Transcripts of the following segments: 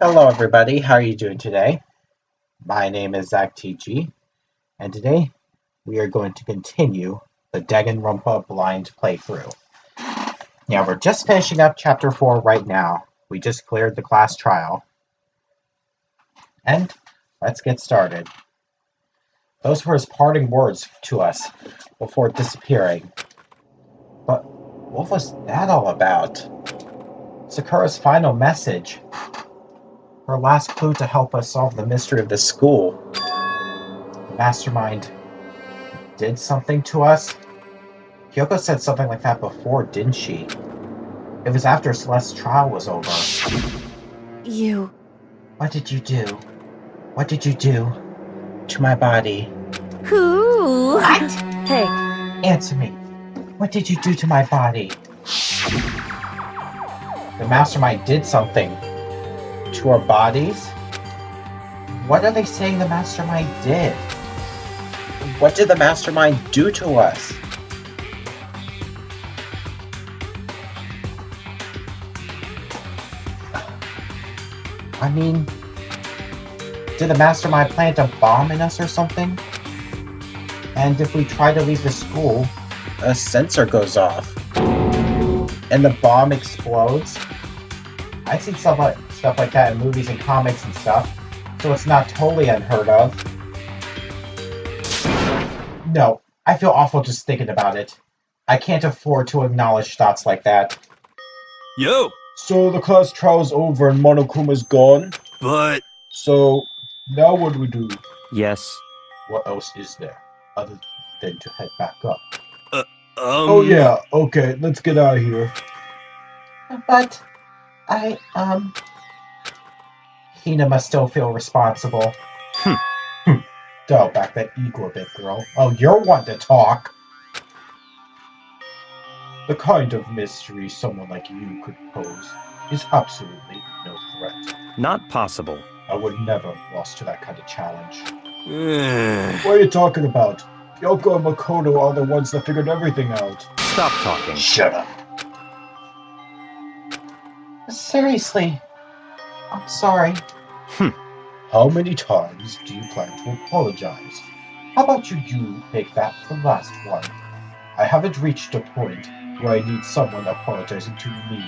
Hello, everybody. How are you doing today? My name is Zach TG, and today we are going to continue the Danganronpa blind playthrough. Yeah, we're just finishing up Chapter 4 right now. We just cleared the class trial. And let's get started. Those were his parting words to us before disappearing. But what was that all about? Sakura's final message. Her last clue to help us solve the mystery of the school. The mastermind did something to us? Kyoko said something like that before, didn't she? It was after Celeste's trial was over. You... What did you do? What did you do to my body? Who? What? Hey. Answer me. What did you do to my body? The mastermind did something to our bodies? What are they saying the mastermind did? What did the mastermind do to us? I mean, did the mastermind plant a bomb in us or something? And if we try to leave the school, a sensor goes off. And the bomb explodes? I've seen stuff like that in movies and comics and stuff, so it's not totally unheard of. No, I feel awful just thinking about it. I can't afford to acknowledge thoughts like that. Yo! So the class trial's over and Monokuma's gone? But... So, now what do we do? Yes. What else is there, other than to head back up? Oh yeah, okay, let's get out of here. But, Hina must still feel responsible. Dial back that ego a bit, girl. Oh, you're one to talk. The kind of mystery someone like you could pose is absolutely no threat. Not possible. I would never have lost to that kind of challenge. What are you talking about? Kyoko and Makoto are the ones that figured everything out. Stop talking. Shut up. Seriously, I'm sorry. How many times do you plan to apologize? How about you make that the last one? I haven't reached a point where I need someone apologizing to me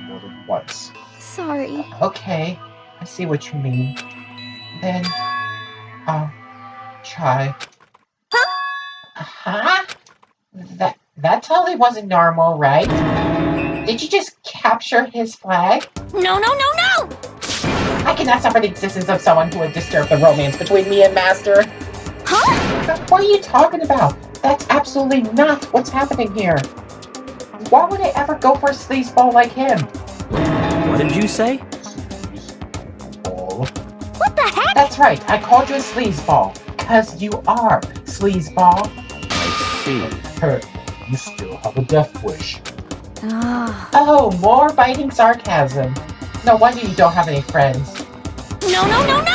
more than once. Sorry. Okay, I see what you mean. Then, I'll try. Huh? That totally wasn't normal, right? Did you just capture his flag? No! I cannot suffer the existence of someone who would disturb the romance between me and Master. Huh? What are you talking about? That's absolutely not what's happening here. Why would I ever go for a sleazeball like him? What did you say? Sleazeball? What the heck? That's right, I called you a sleazeball. Because you are, sleazeball. I see. Hurt, you still have a death wish. Ah. Oh, more biting sarcasm. No wonder you don't have any friends. No!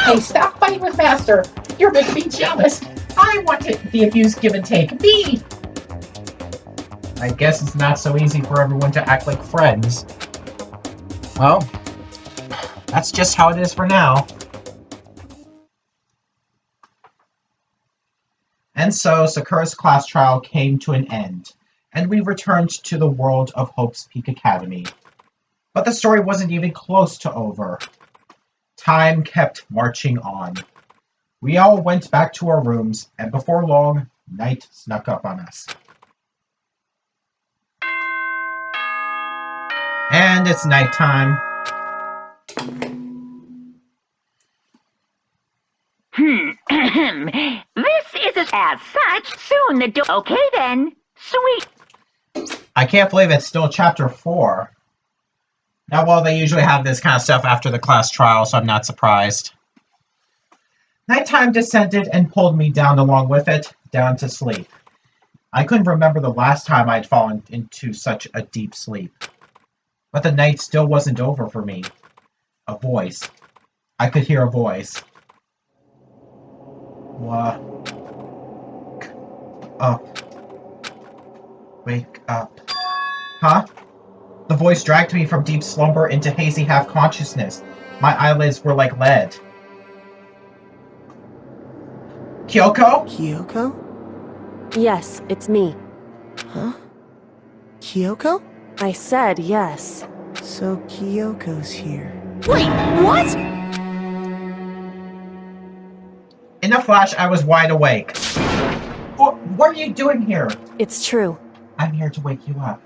Hey, stop fighting with Master. You're making me jealous. I wanted the abuse give and take. Me! I guess it's not so easy for everyone to act like friends. Well, that's just how it is for now. And so, Sakura's class trial came to an end, and we returned to the world of Hope's Peak Academy. But the story wasn't even close to over. Time kept marching on. We all went back to our rooms, and before long, night snuck up on us. And it's nighttime. This isn't as such. Soon the door. Okay then. Sweet. I can't believe it's still chapter 4. Now, well, they usually have this kind of stuff after the class trial, so I'm not surprised. Nighttime descended and pulled me down along with it, down to sleep. I couldn't remember the last time I'd fallen into such a deep sleep. But the night still wasn't over for me. A voice. I could hear a voice. Wake up. Wake up. Huh? The voice dragged me from deep slumber into hazy half-consciousness. My eyelids were like lead. Kyoko? Kyoko? Yes, it's me. Huh? Kyoko? I said yes. So Kyoko's here. Wait, what? In a flash, I was wide awake. What are you doing here? It's true. I'm here to wake you up.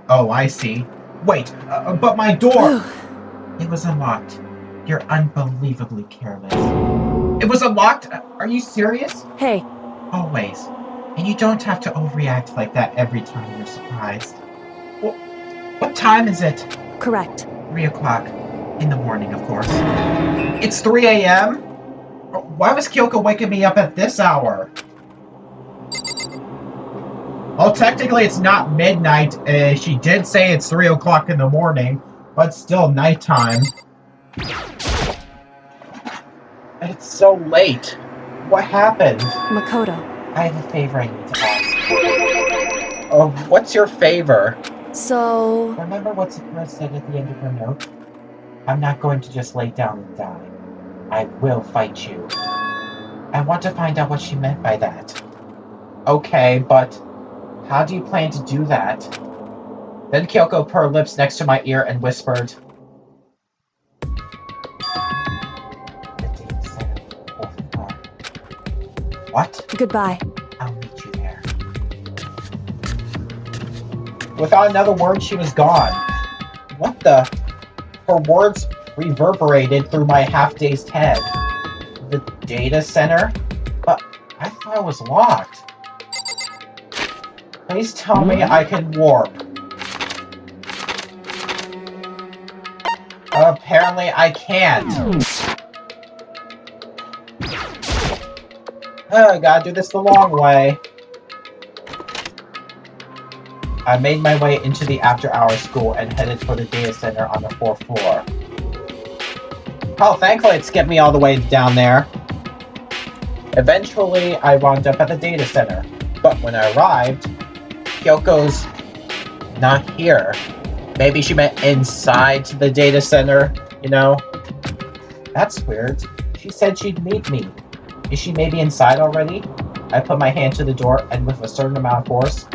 Oh, I see. Wait, but my door! It was unlocked. You're unbelievably careless. It was unlocked? Are you serious? Hey, Always. And you don't have to overreact like that every time you're surprised. What time is it? correct. 3 o'clock. In the morning, of course. It's 3 a.m.? Why was Kyoko waking me up at this hour? Well, technically it's not midnight. She did say it's 3 o'clock in the morning, but still nighttime. It's so late. What happened? Makoto. I have a favor I need to ask. Oh, what's your favor? So, Remember what Sakura said at the end of her note? I'm not going to just lay down and die. I will fight you. I want to find out what she meant by that. Okay, but how do you plan to do that? Then Kyoko put her lips next to my ear and whispered, What? goodbye. I'll meet you there. Without another word, she was gone. What the? Her words reverberated through my half-dazed head. The data center? But I thought it was locked. Please tell me I can warp. Apparently I can't. I gotta do this the long way. I made my way into the after-hours school and headed for the data center on the 4th floor. Oh, thankfully it skipped me all the way down there. Eventually, I wound up at the data center. But when I arrived, Kyoko's not here. Maybe she meant inside the data center, you know? That's weird. She said she'd meet me. Is she maybe inside already? I put my hand to the door and with a certain amount of force,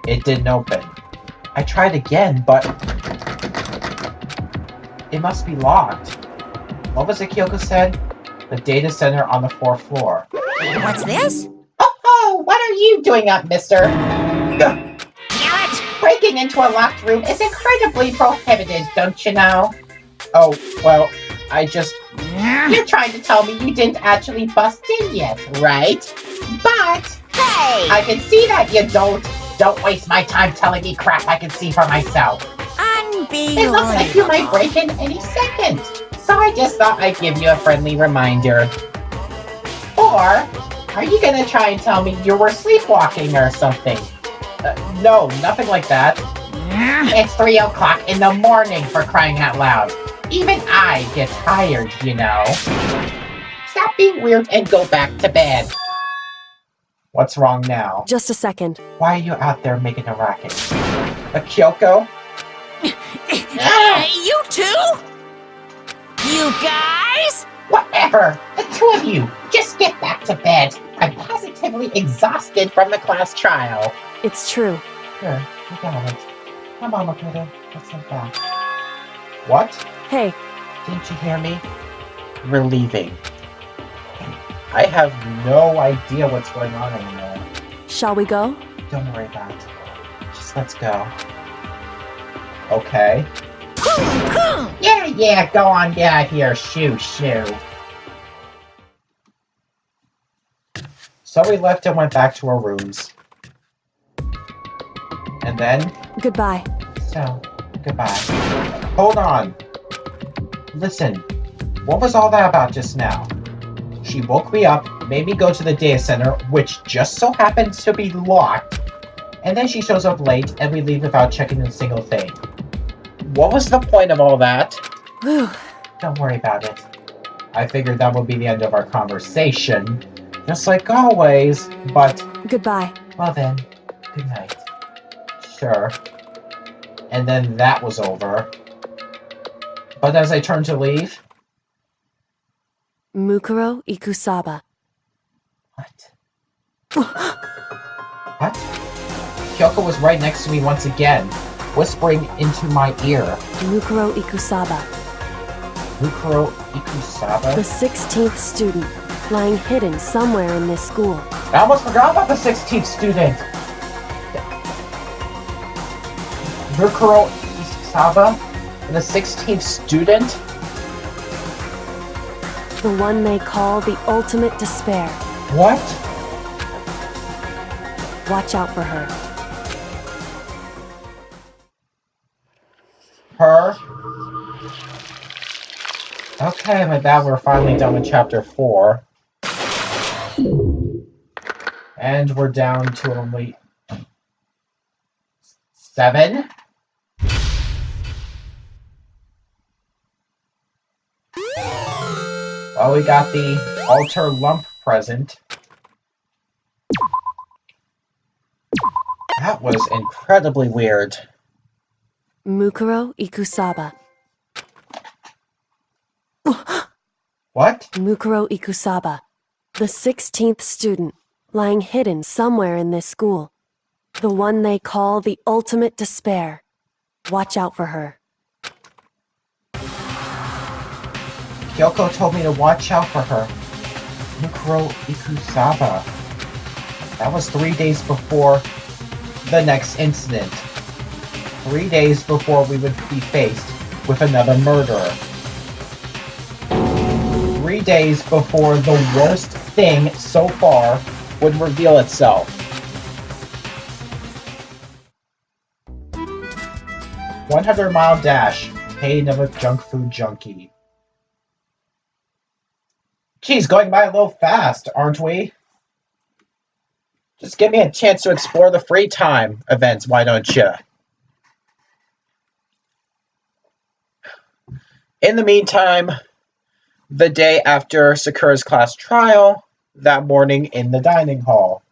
it didn't open. I tried again, but it must be locked. What was it Kyoko said? The data center on the 4th floor. What's this? Oh, what are you doing up, mister? Damn it! Breaking into a locked room is incredibly prohibited, don't you know? Oh, well, I just... You're trying to tell me you didn't actually bust in yet, right? But... Hey! I can see that you don't. Don't waste my time telling me crap I can see for myself. It looks like you might break in any second. So I just thought I'd give you a friendly reminder. Or, are you gonna try and tell me you were sleepwalking or something? No, nothing like that. It's 3 o'clock in the morning, for crying out loud. Even I get tired, you know. Stop being weird and go back to bed. What's wrong now? Just a second. Why are you out there making a racket? A Kyoko? You too? You guys? Whatever! The two of you, just get back to bed. I'm positively exhausted from the class trial. It's true. Sure, you got it. Come on, Makoto, let's head back. What? Hey, Didn't you hear me? We're leaving. I have no idea what's going on anymore. shall we go? Don't worry about it. Just let's go. Okay. Yeah, go on, get out of here. Shoo. So we left and went back to our rooms. And then... Goodbye. So, goodbye. Hold on. Listen, what was all that about just now? She woke me up, made me go to the data center, which just so happens to be locked, and then she shows up late and we leave without checking a single thing. What was the point of all that? Whew. Don't worry about it. I figured that would be the end of our conversation, just like always, but... Goodbye. Well then, good night. Sure. And then that was over. But as I turn to leave... Mukuro Ikusaba. What? What? Kyoko was right next to me once again, whispering into my ear. Mukuro Ikusaba. Mukuro Ikusaba? The 16th student, lying hidden somewhere in this school. I almost forgot about the 16th student! Mukuro Ikusaba? The 16th student? The one they call the ultimate despair. What? Watch out for her. Her? Okay, with that, we're finally done with chapter 4. And we're down to only 7? Well, we got the altar lump present. That was incredibly weird. Mukuro Ikusaba. What? Mukuro Ikusaba. The 16th student, lying hidden somewhere in this school. The one they call the ultimate despair. Watch out for her. Kyoko told me to watch out for her. Mukuro Ikusaba. That was 3 days before the next incident. 3 days before we would be faced with another murderer. 3 days before the worst thing so far would reveal itself. 100-mile dash. Pain of a junk food junkie. Geez, going by a little fast, aren't we? Just give me a chance to explore the free time events, why don't you? In the meantime, the day after Sakura's class trial, that morning in the dining hall.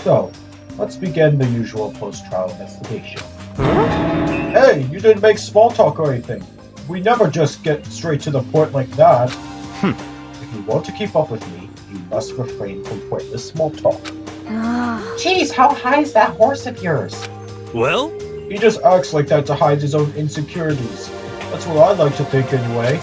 So, let's begin the usual post-trial investigation. Hey, you didn't make small talk or anything. We never just get straight to the point like that. If you want to keep up with me, you must refrain from pointless small talk. Jeez, how high is that horse of yours? Well? He just acts like that to hide his own insecurities. That's what I like to think anyway.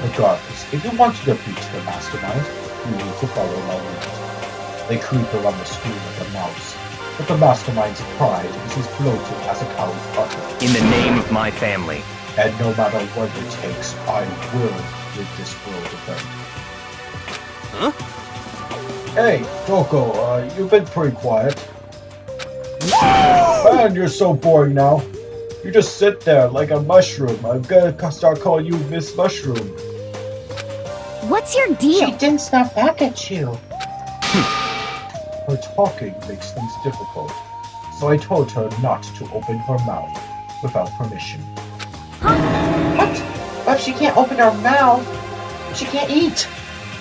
Regardless, if you want to defeat the mastermind, you need to follow my lead. They creep around the school like a mouse, but the mastermind's pride is as bloated as a cow's udder. In the name of my family. And no matter what it takes, I will rid this world of them. Huh? Hey, Doko, you've been pretty quiet. Man, you're so boring now. You just sit there like a mushroom. I'm gonna start calling you Miss Mushroom. What's your deal? She didn't snap back at you. Her talking makes things difficult, so I told her not to open her mouth without permission. Huh? What? But if she can't open her mouth, she can't eat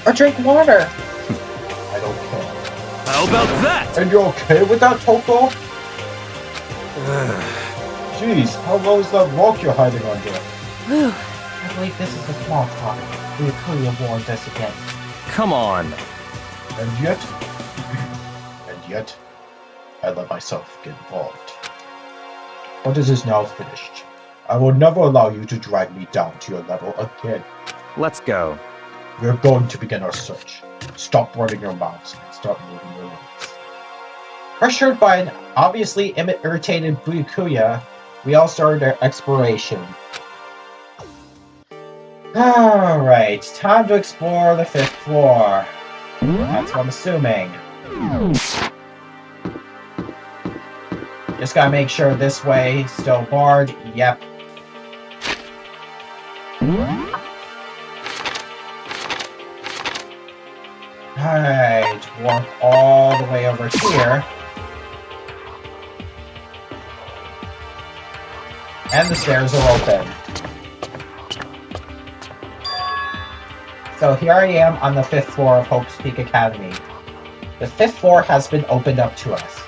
or drink water. I don't care. How about that? And you're okay with that, Toko? Jeez, how low is that rock you're hiding under? Whew. I believe this is the small talk the Akuya warned us against. Come on. And yet, I let myself get involved. But it is now finished. I will never allow you to drag me down to your level again. Let's go. We're going to begin our search. Stop running your mouths and start moving your legs. Pressured by an obviously irritated Byakuya, we all started our exploration. Alright, time to explore the 5th floor. That's what I'm assuming. Just gotta make sure this way is still barred. Yep. Alright, walk all the way over here. And the stairs are open. So here I am on the 5th floor of Hope's Peak Academy. The 5th floor has been opened up to us.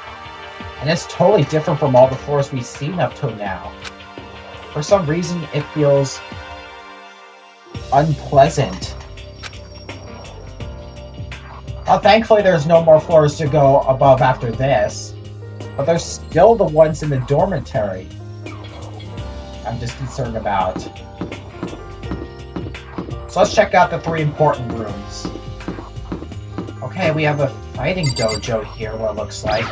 And it's totally different from all the floors we've seen up till now. For some reason, it feels unpleasant. Thankfully, there's no more floors to go above after this. But there's still the ones in the dormitory I'm just concerned about. So let's check out the 3 important rooms. Okay, we have a fighting dojo here, what it looks like.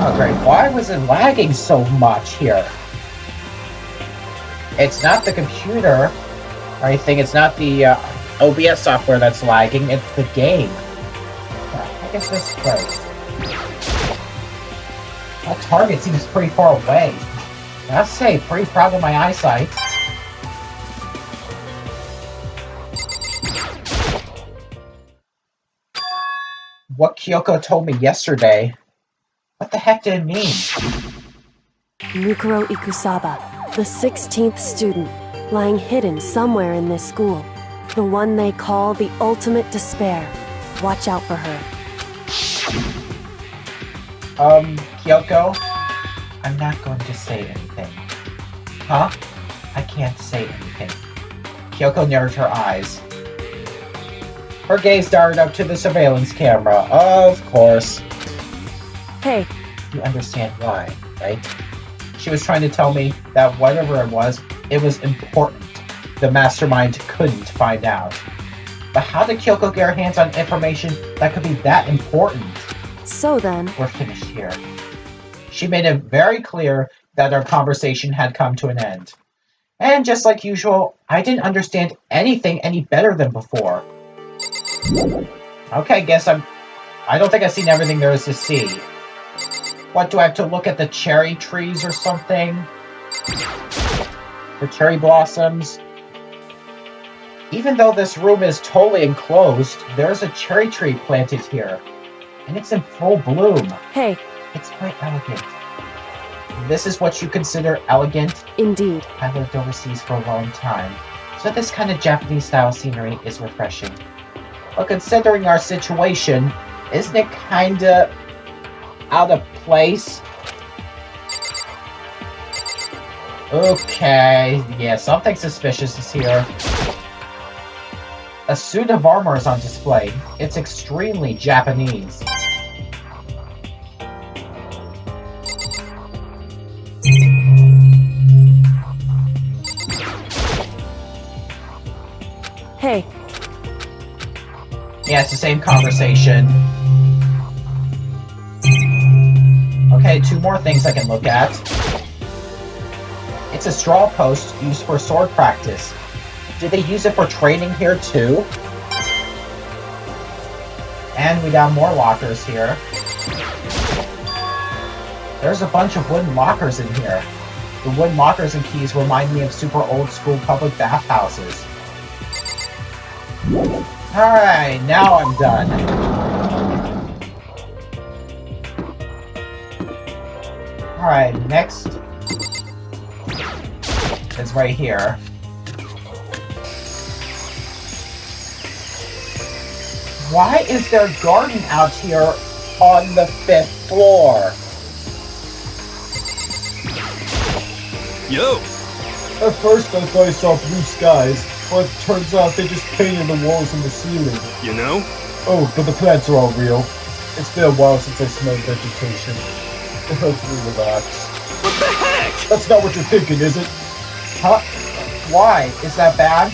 Oh great, why was it lagging so much here? It's not the computer or anything, it's not the OBS software that's lagging, it's the game. I guess this place. That target seems pretty far away. I have to say, pretty proud of my eyesight. What Kyoko told me yesterday, what the heck did it mean? Mikuro Ikusaba, the 16th student, lying hidden somewhere in this school. The one they call the ultimate despair. Watch out for her. Kyoko? I'm not going to say anything. Huh? I can't say anything. Kyoko narrowed her eyes. Her gaze darted up to the surveillance camera. Of course. Hey, You understand why, right? She was trying to tell me that whatever it was important. The mastermind couldn't find out. But how did Kyoko get her hands on information that could be that important? so then, We're finished here. She made it very clear that our conversation had come to an end. And just like usual, I didn't understand anything any better than before. Okay, I don't think I've seen everything there is to see. What, do I have to look at the cherry trees or something? The cherry blossoms? Even though this room is totally enclosed, there's a cherry tree planted here. And it's in full bloom. hey, It's quite elegant. This is what you consider elegant? indeed. I lived overseas for a long time, so this kind of Japanese-style scenery is refreshing. But considering our situation, isn't it kinda out of place? Okay, yeah, something suspicious is here. A suit of armor is on display. It's extremely Japanese. Hey, Yeah, it's the same conversation. Okay, 2 more things I can look at. It's a straw post used for sword practice. Do they use it for training here too? And we got more lockers here. There's a bunch of wooden lockers in here. The wooden lockers and keys remind me of super old school public bathhouses. Alright, now I'm done. Alright, next is right here. Why is there a garden out here on the 5th floor? Yo! At first I thought I saw blue skies, but it turns out they just painted the walls and the ceiling. You know? Oh, but the plants are all real. It's been a while since I smelled vegetation. It helps me relax. What the heck? That's not what you're thinking, is it? Huh? Why? Is that bad?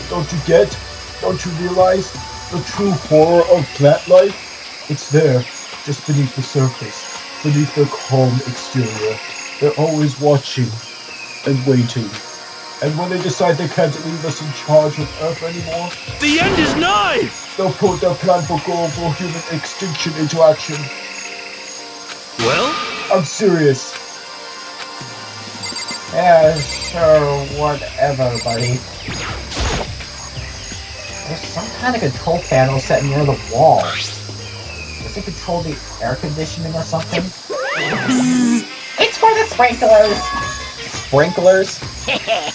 Don't you get? Don't you realize? The true horror of plant life? It's there, just beneath the surface, beneath their calm exterior. They're always watching and waiting. And when they decide they can't leave us in charge of Earth anymore, The end is nigh! they'll put their plan for global human extinction into action. Well? I'm serious. Yeah, sure, whatever, buddy. There's some kind of control panel set near the wall. Does it control the air conditioning or something? It's for the sprinklers! Sprinklers?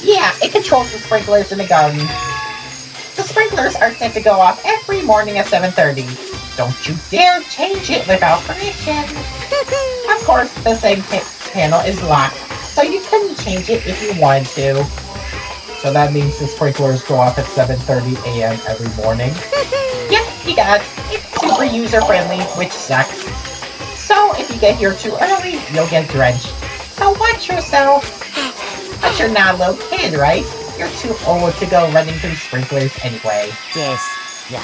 Yeah, it controls the sprinklers in the garden. The sprinklers are set to go off every morning at 7:30. Don't you dare change it without permission. Of course, the same panel is locked, so you couldn't change it if you wanted to. So that means the sprinklers go off at 7:30 a.m. every morning. Yep, you got it. It's super user-friendly, which sucks. So if you get here too early, you'll get drenched. So watch yourself. But you're not a little kid, right? You're too old to go running through sprinklers anyway. Yes.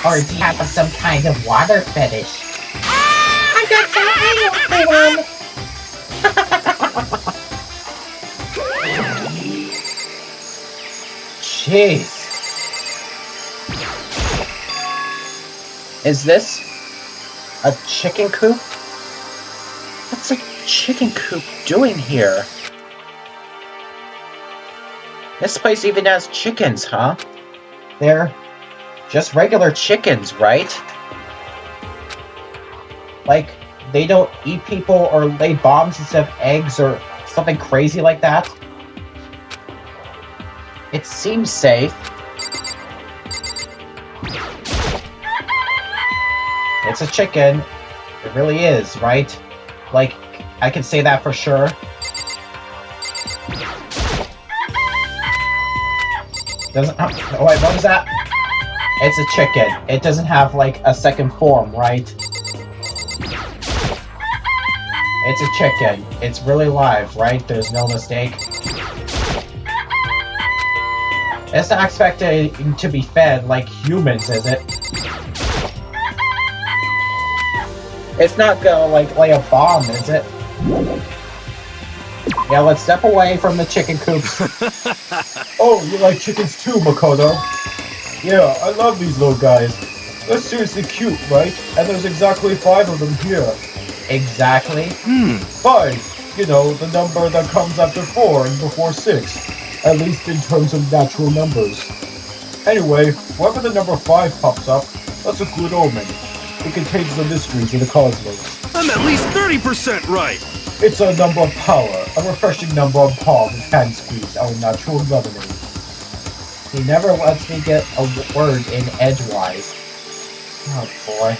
Or do you have some kind of water fetish? I got some one. Jeez. Is this a chicken coop? What's a chicken coop doing here? This place even has chickens, huh? They're just regular chickens, right? Like, they don't eat people or lay bombs instead of eggs or something crazy like that? It seems safe. It's a chicken. It really is, right? Like, I can say that for sure. Doesn't. Oh wait, what was that? It's a chicken. It doesn't have like a second form, right? It's a chicken. It's really live, right? There's no mistake. It's not expected to be fed like humans, is it? It's not gonna like lay a bomb, is it? Yeah, let's step away from the chicken coops. Oh, you like chickens too, Makoto? Yeah, I love these little guys. They're seriously cute, right? And there's exactly 5 of them here. Exactly? 5! You know, the number that comes after 4 and before 6. At least in terms of natural numbers. Anyway, whenever the number 5 pops up, that's a good omen. It contains the mysteries of the cosmos. I'm at least 30% right. It's a number of power, a refreshing number of palm and hand squeeze, our natural lemonade. He never lets me get a word in edgewise. Oh boy.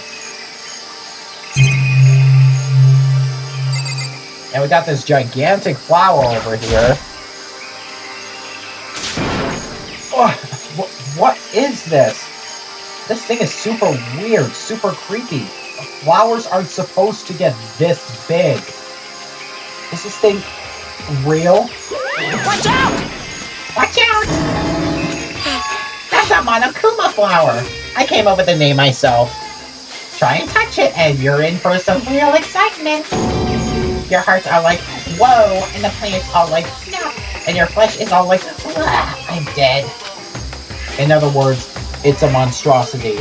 And we got this gigantic flower over here. Oh, what is this? This thing is super weird, super creepy. Flowers aren't supposed to get this big. Is this thing real? Watch out! Watch out! That's a Monokuma flower. I came up with the name myself. Try and touch it, and you're in for some real excitement. Your hearts are like, whoa, and the plants are like, snap, and your flesh is all like, I'm dead. In other words, it's a monstrosity.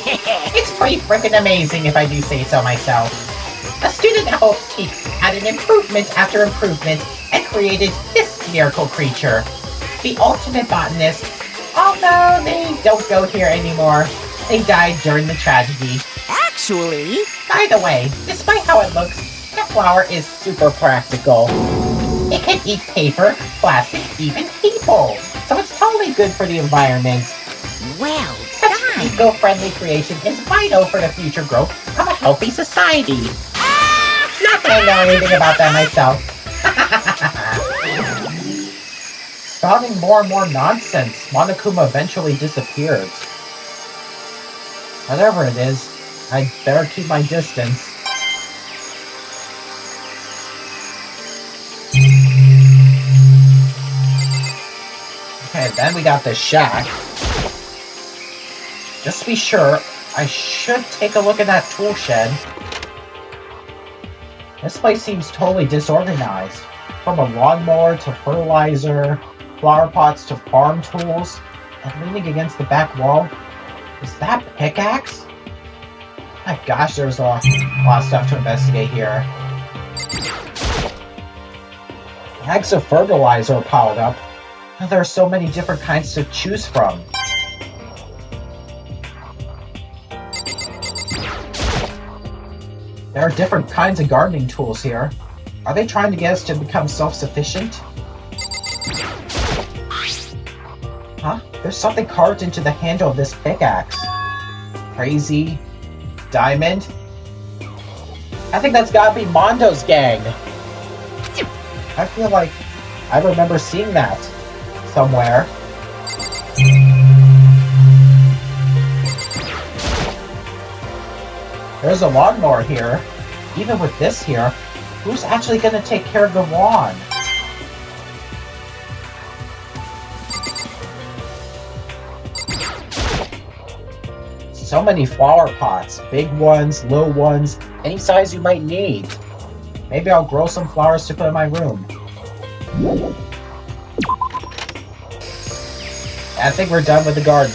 It's pretty freaking amazing if I do say so myself. A student at Hope Peak added improvement after improvement and created this miracle creature. The ultimate botanist. Although they don't go here anymore. They died during the tragedy. Actually... By the way, despite how it looks, the flower is super practical. It can eat paper, plastic, even people. So it's totally good for the environment. Well Such eco-friendly creation is vital for the future growth of a healthy society. Not that I know anything about that myself. Spouting more and more nonsense, Monokuma eventually disappeared. Whatever it is, I'd better keep my distance. Okay, then we got the shack. Just to be sure, I should take a look at that tool shed. This place seems totally disorganized. From a lawnmower to fertilizer, flower pots to farm tools, and leaning against the back wall. Is that pickaxe? My gosh, there's a lot of stuff to investigate here. Bags of fertilizer are piled up. And there are so many different kinds to choose from. There are different kinds of gardening tools here. Are they trying to get us to become self-sufficient? Huh? There's something carved into the handle of this pickaxe. Crazy. Diamond. I think that's gotta be Mondo's gang. I feel like I remember seeing that somewhere. There's a lawnmower here. Even with this here, who's actually gonna take care of the lawn? So many flower pots. Big ones, little ones, any size you might need. Maybe I'll grow some flowers to put in my room. I think we're done with the garden.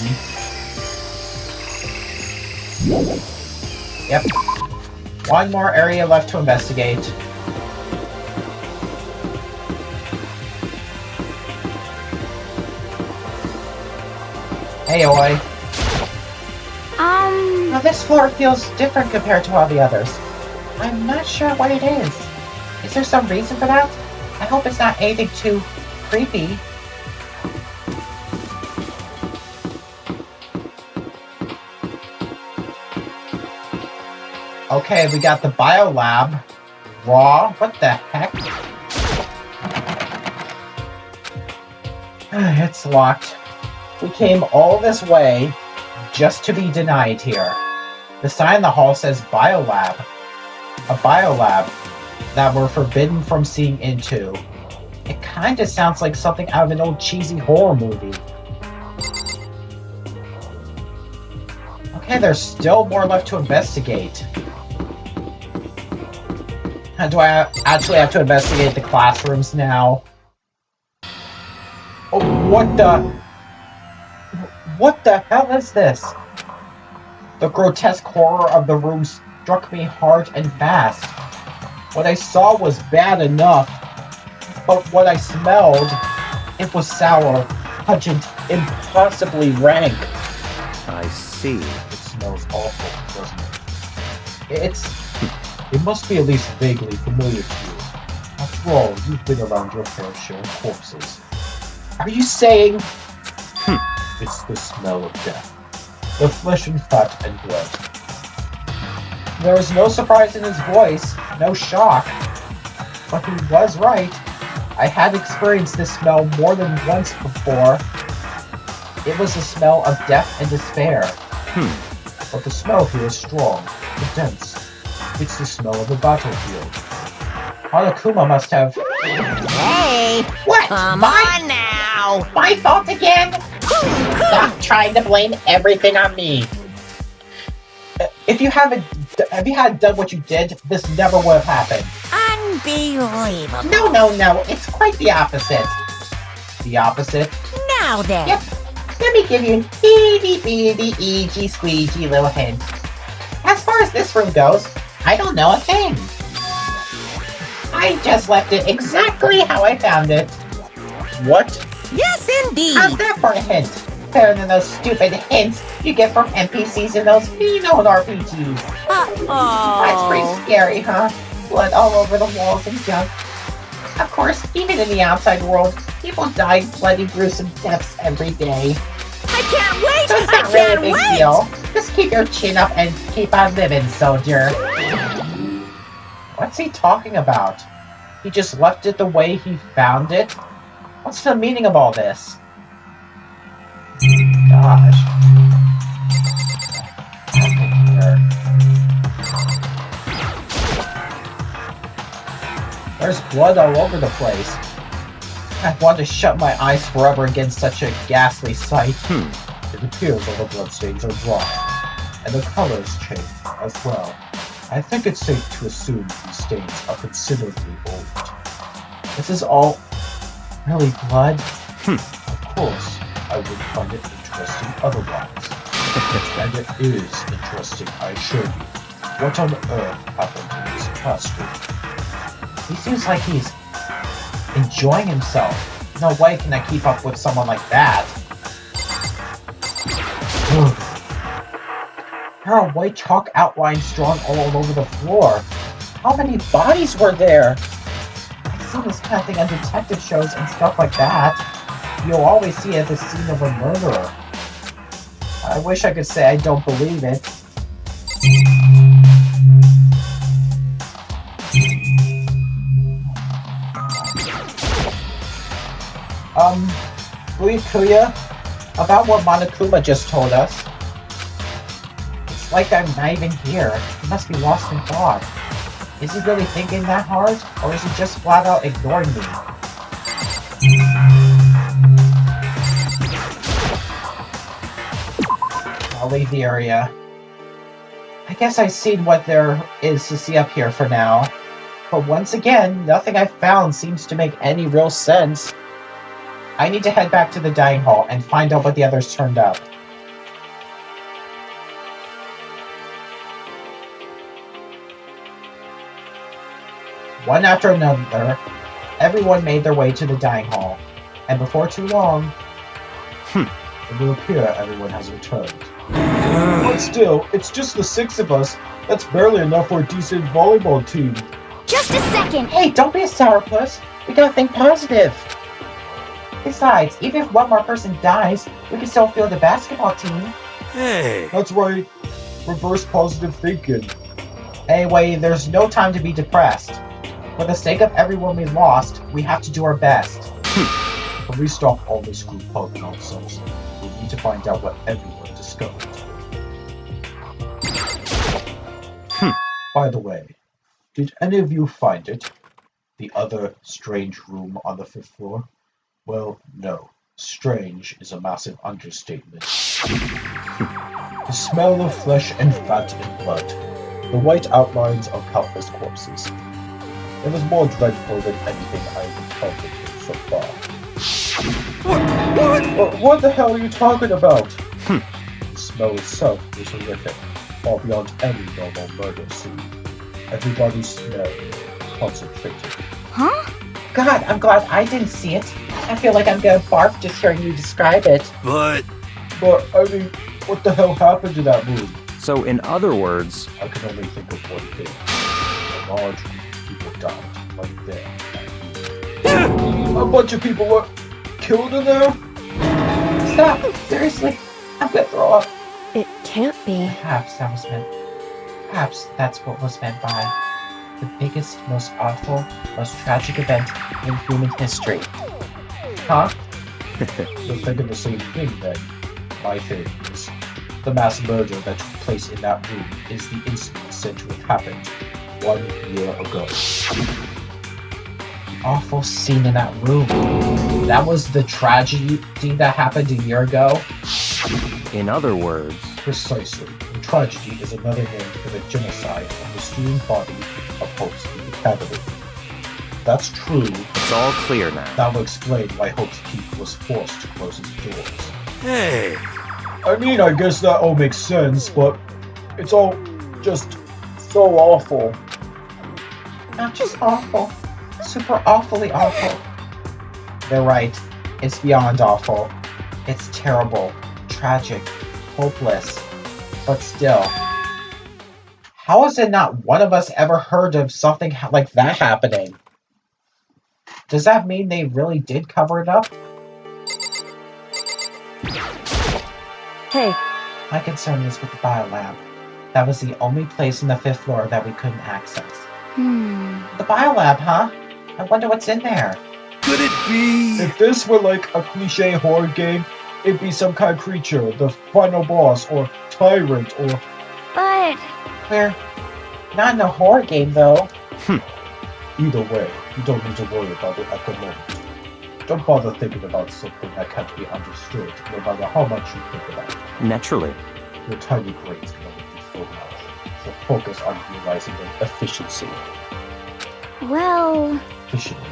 Yep. One more area left to investigate. Hey, Oi. Now this floor feels different compared to all the others. I'm not sure what it is. Is there some reason for that? I hope it's not anything too creepy. Okay, we got the biolab. Raw? What the heck? It's locked. We came all this way just to be denied here. The sign in the hall says biolab. A biolab that we're forbidden from seeing into. It kinda sounds like something out of an old cheesy horror movie. Okay, there's still more left to investigate. Do I actually have to investigate the classrooms now? Oh, what the... What the hell is this? The grotesque horror of the room struck me hard and fast. What I saw was bad enough, but what I smelled, it was sour, pungent, impossibly rank. I see. It smells awful, doesn't it? It must be at least vaguely familiar to you. After all, you've been around your fair share of corpses. Are you saying... It's the smell of death. The flesh and fat and blood. There was no surprise in his voice, no shock. But he was right. I had experienced this smell more than once before. It was the smell of death and despair. But the smell here is strong and dense. It's the smell of a battlefield. Hanakuma must have... Hey! What? Come on now! My fault again? Stop trying to blame everything on me. If you hadn't done what you did, this never would have happened. Unbelievable. No. It's quite the opposite. The opposite? Now then. Yep. Let me give you a itty-bitty, easy, squeegee little hint. As far as this room goes, I don't know a thing. I just left it exactly how I found it. What? Yes, indeed. How's that for a hint? Better than those stupid hints you get from NPCs in those mean-old RPGs. That's pretty scary, huh? Blood all over the walls and junk. Of course, even in the outside world, people die bloody gruesome deaths every day. I can't wait! So it's not really a big deal. Just keep your chin up and keep on living, soldier. What's he talking about? He just left it the way he found it? What's the meaning of all this? Gosh. There's blood all over the place. I want to shut my eyes forever against such a ghastly sight. It appears all the bloodstains are dry, and the colors change as well. I think it's safe to assume these stains are considerably old. This is all really blood? Of course, I would find it interesting otherwise. And it is interesting, I assure you. What on earth happened in this classroom? He seems like he's enjoying himself. No way can I keep up with someone like that. There are white chalk outlines drawn all over the floor. How many bodies were there? I've seen this kind of thing on detective shows and stuff like that. You'll always see it at the scene of a murderer. I wish I could say I don't believe it. Brief Kuya, about what Monokuma just told us. It's like I'm not even here. He must be lost in thought. Is he really thinking that hard, or is he just flat out ignoring me? I'll leave the area. I guess I've seen what there is to see up here for now. But once again, nothing I've found seems to make any real sense. I need to head back to the dining hall and find out what the others turned up. One after another, everyone made their way to the dining hall, and before too long, it will appear everyone has returned. But still, it's just the 6 of us. That's barely enough for a decent volleyball team. Just a second. Hey, don't be a sourpuss. We gotta think positive. Besides, even if one more person dies, we can still field the basketball team. That's right. Reverse positive thinking. Anyway, there's no time to be depressed. For the sake of everyone we lost, we have to do our best. Can we stop all this group talk nonsense? We need to find out what everyone discovered. By the way, did any of you find it? The other strange room on the 5th floor? Well, no. Strange is a massive understatement. The smell of flesh and fat and blood. The white outlines of countless corpses. It was more dreadful than anything I've encountered so far. What the hell are you talking about? The smell itself was horrific, far beyond any normal murder scene. Everybody's smell concentrated. Huh? God, I'm glad I didn't see it. I feel like I'm gonna barf just hearing you describe it. But I mean, what the hell happened to that room? So, in other words, I can only think of one thing. A large group of people died right there. A bunch of people were killed in there? Stop! Seriously, I'm gonna throw up. It can't be. Perhaps that's what was meant by the biggest, most awful, most tragic event in human history. Huh? You're thinking the same thing then. My theory is the mass murder that took place in that room is the incident said to have happened 1 year ago. The awful scene in that room. That was the tragedy that happened a year ago? in other words, Precisely. And tragedy is another name for the genocide of the student body of Hope's Peak Academy. That's true. it's all clear now. That will explain why Hope's Peak was forced to close its doors. Hey! I mean, I guess that all makes sense, but it's all just so awful. Not just awful. Super awfully awful. They're right. It's beyond awful. It's terrible, tragic, hopeless. But still, how has it not one of us ever heard of something like that happening? Does that mean they really did cover it up? Hey, My concern is with the biolab. That was the only place on the 5th floor that we couldn't access. The biolab, huh? I wonder what's in there. Could it be? If this were like a cliche horror game, it'd be some kind of creature, the final boss, or tyrant, or... But We're not in a horror game, though. Either way, you don't need to worry about it at the moment. Don't bother thinking about something that can't be understood, no matter how much you think about it. Naturally. Your tiny brains can only do so much, so focus on realizing the efficiency. well, Efficiently.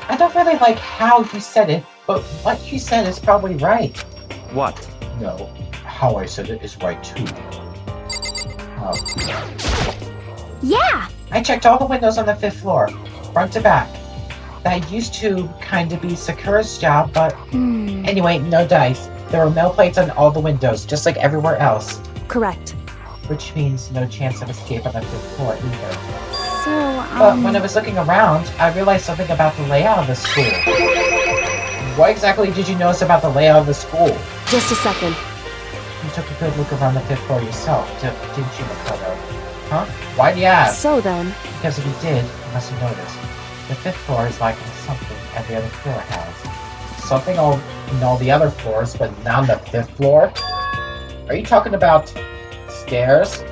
I don't really like how you said it, but what you said is probably right. What? No, how I said it is right too. yeah. I checked all the windows on the 5th floor, front to back. That used to kind of be Sakura's job, but anyway, no dice. There were mail plates on all the windows, just like everywhere else. correct. Which means no chance of escape on the 5th floor either. So, But when I was looking around, I realized something about the layout of the school. What exactly did you notice about the layout of the school? Just a second. You took a good look around the 5th floor yourself, didn't you, Makoto? Huh? Why'd you ask? So then, Because if you did, you must have noticed. The 5th floor is lacking something every other floor has. something on all the other floors, but not on the 5th floor? Are you talking about stairs?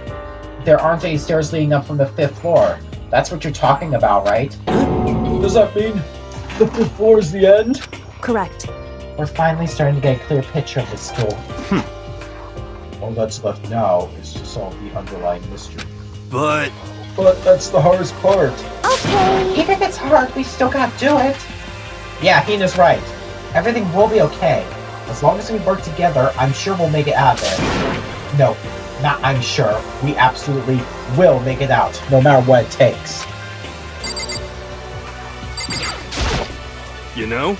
There aren't any stairs leading up from the 5th floor. That's what you're talking about, right? Does that mean the 5th floor is the end? Correct. We're finally starting to get a clear picture of the school. All that's left now is to solve the underlying mystery. But But that's the hardest part. Okay. Even if it's hard, we still gotta do it. Yeah, Hina's right. Everything will be okay. As long as we work together, I'm sure we'll make it out of there. No, not I'm sure. We absolutely will make it out, no matter what it takes. you know,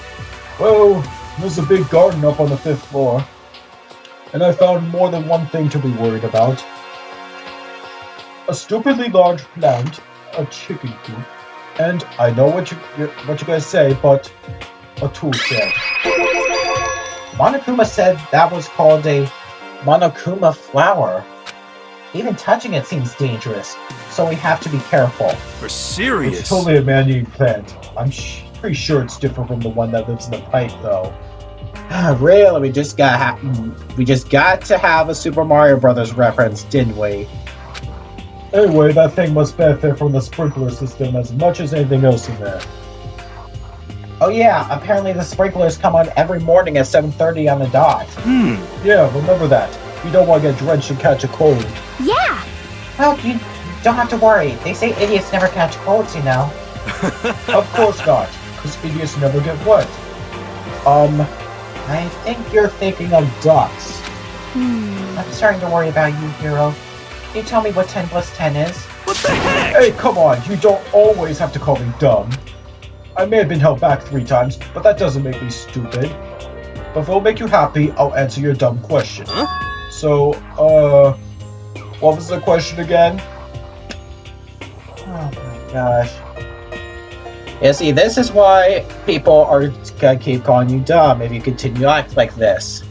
Well, there's a big garden up on the 5th floor. And I found more than one thing to be worried about. A stupidly large plant, a chicken coop, and I know what you guys say, but a tool shed. Monokuma said that was called a Monokuma flower. Even touching it seems dangerous, so we have to be careful. for serious. It's totally a man-eating plant. I'm pretty sure it's different from the one that lives in the pipe, though. Really, we just got to have a Super Mario Brothers reference, didn't we? Anyway, that thing must benefit from the sprinkler system as much as anything else in there. Oh yeah, apparently the sprinklers come on every morning at 7:30 on the dot. Yeah, remember that. You don't want to get drenched and catch a cold. Yeah. Well, you don't have to worry. They say idiots never catch colds, you know. Of course not, because idiots never get wet. I think you're thinking of ducks. I'm starting to worry about you, Hero. Can you tell me what 10 plus 10 is? What the heck? Hey, come on, you don't always have to call me dumb. I may have been held back 3 times, but that doesn't make me stupid. But if it'll make you happy, I'll answer your dumb question. So, what was the question again? Oh my gosh. Yeah, see, this is why people are gonna keep calling you dumb if you continue to act like this.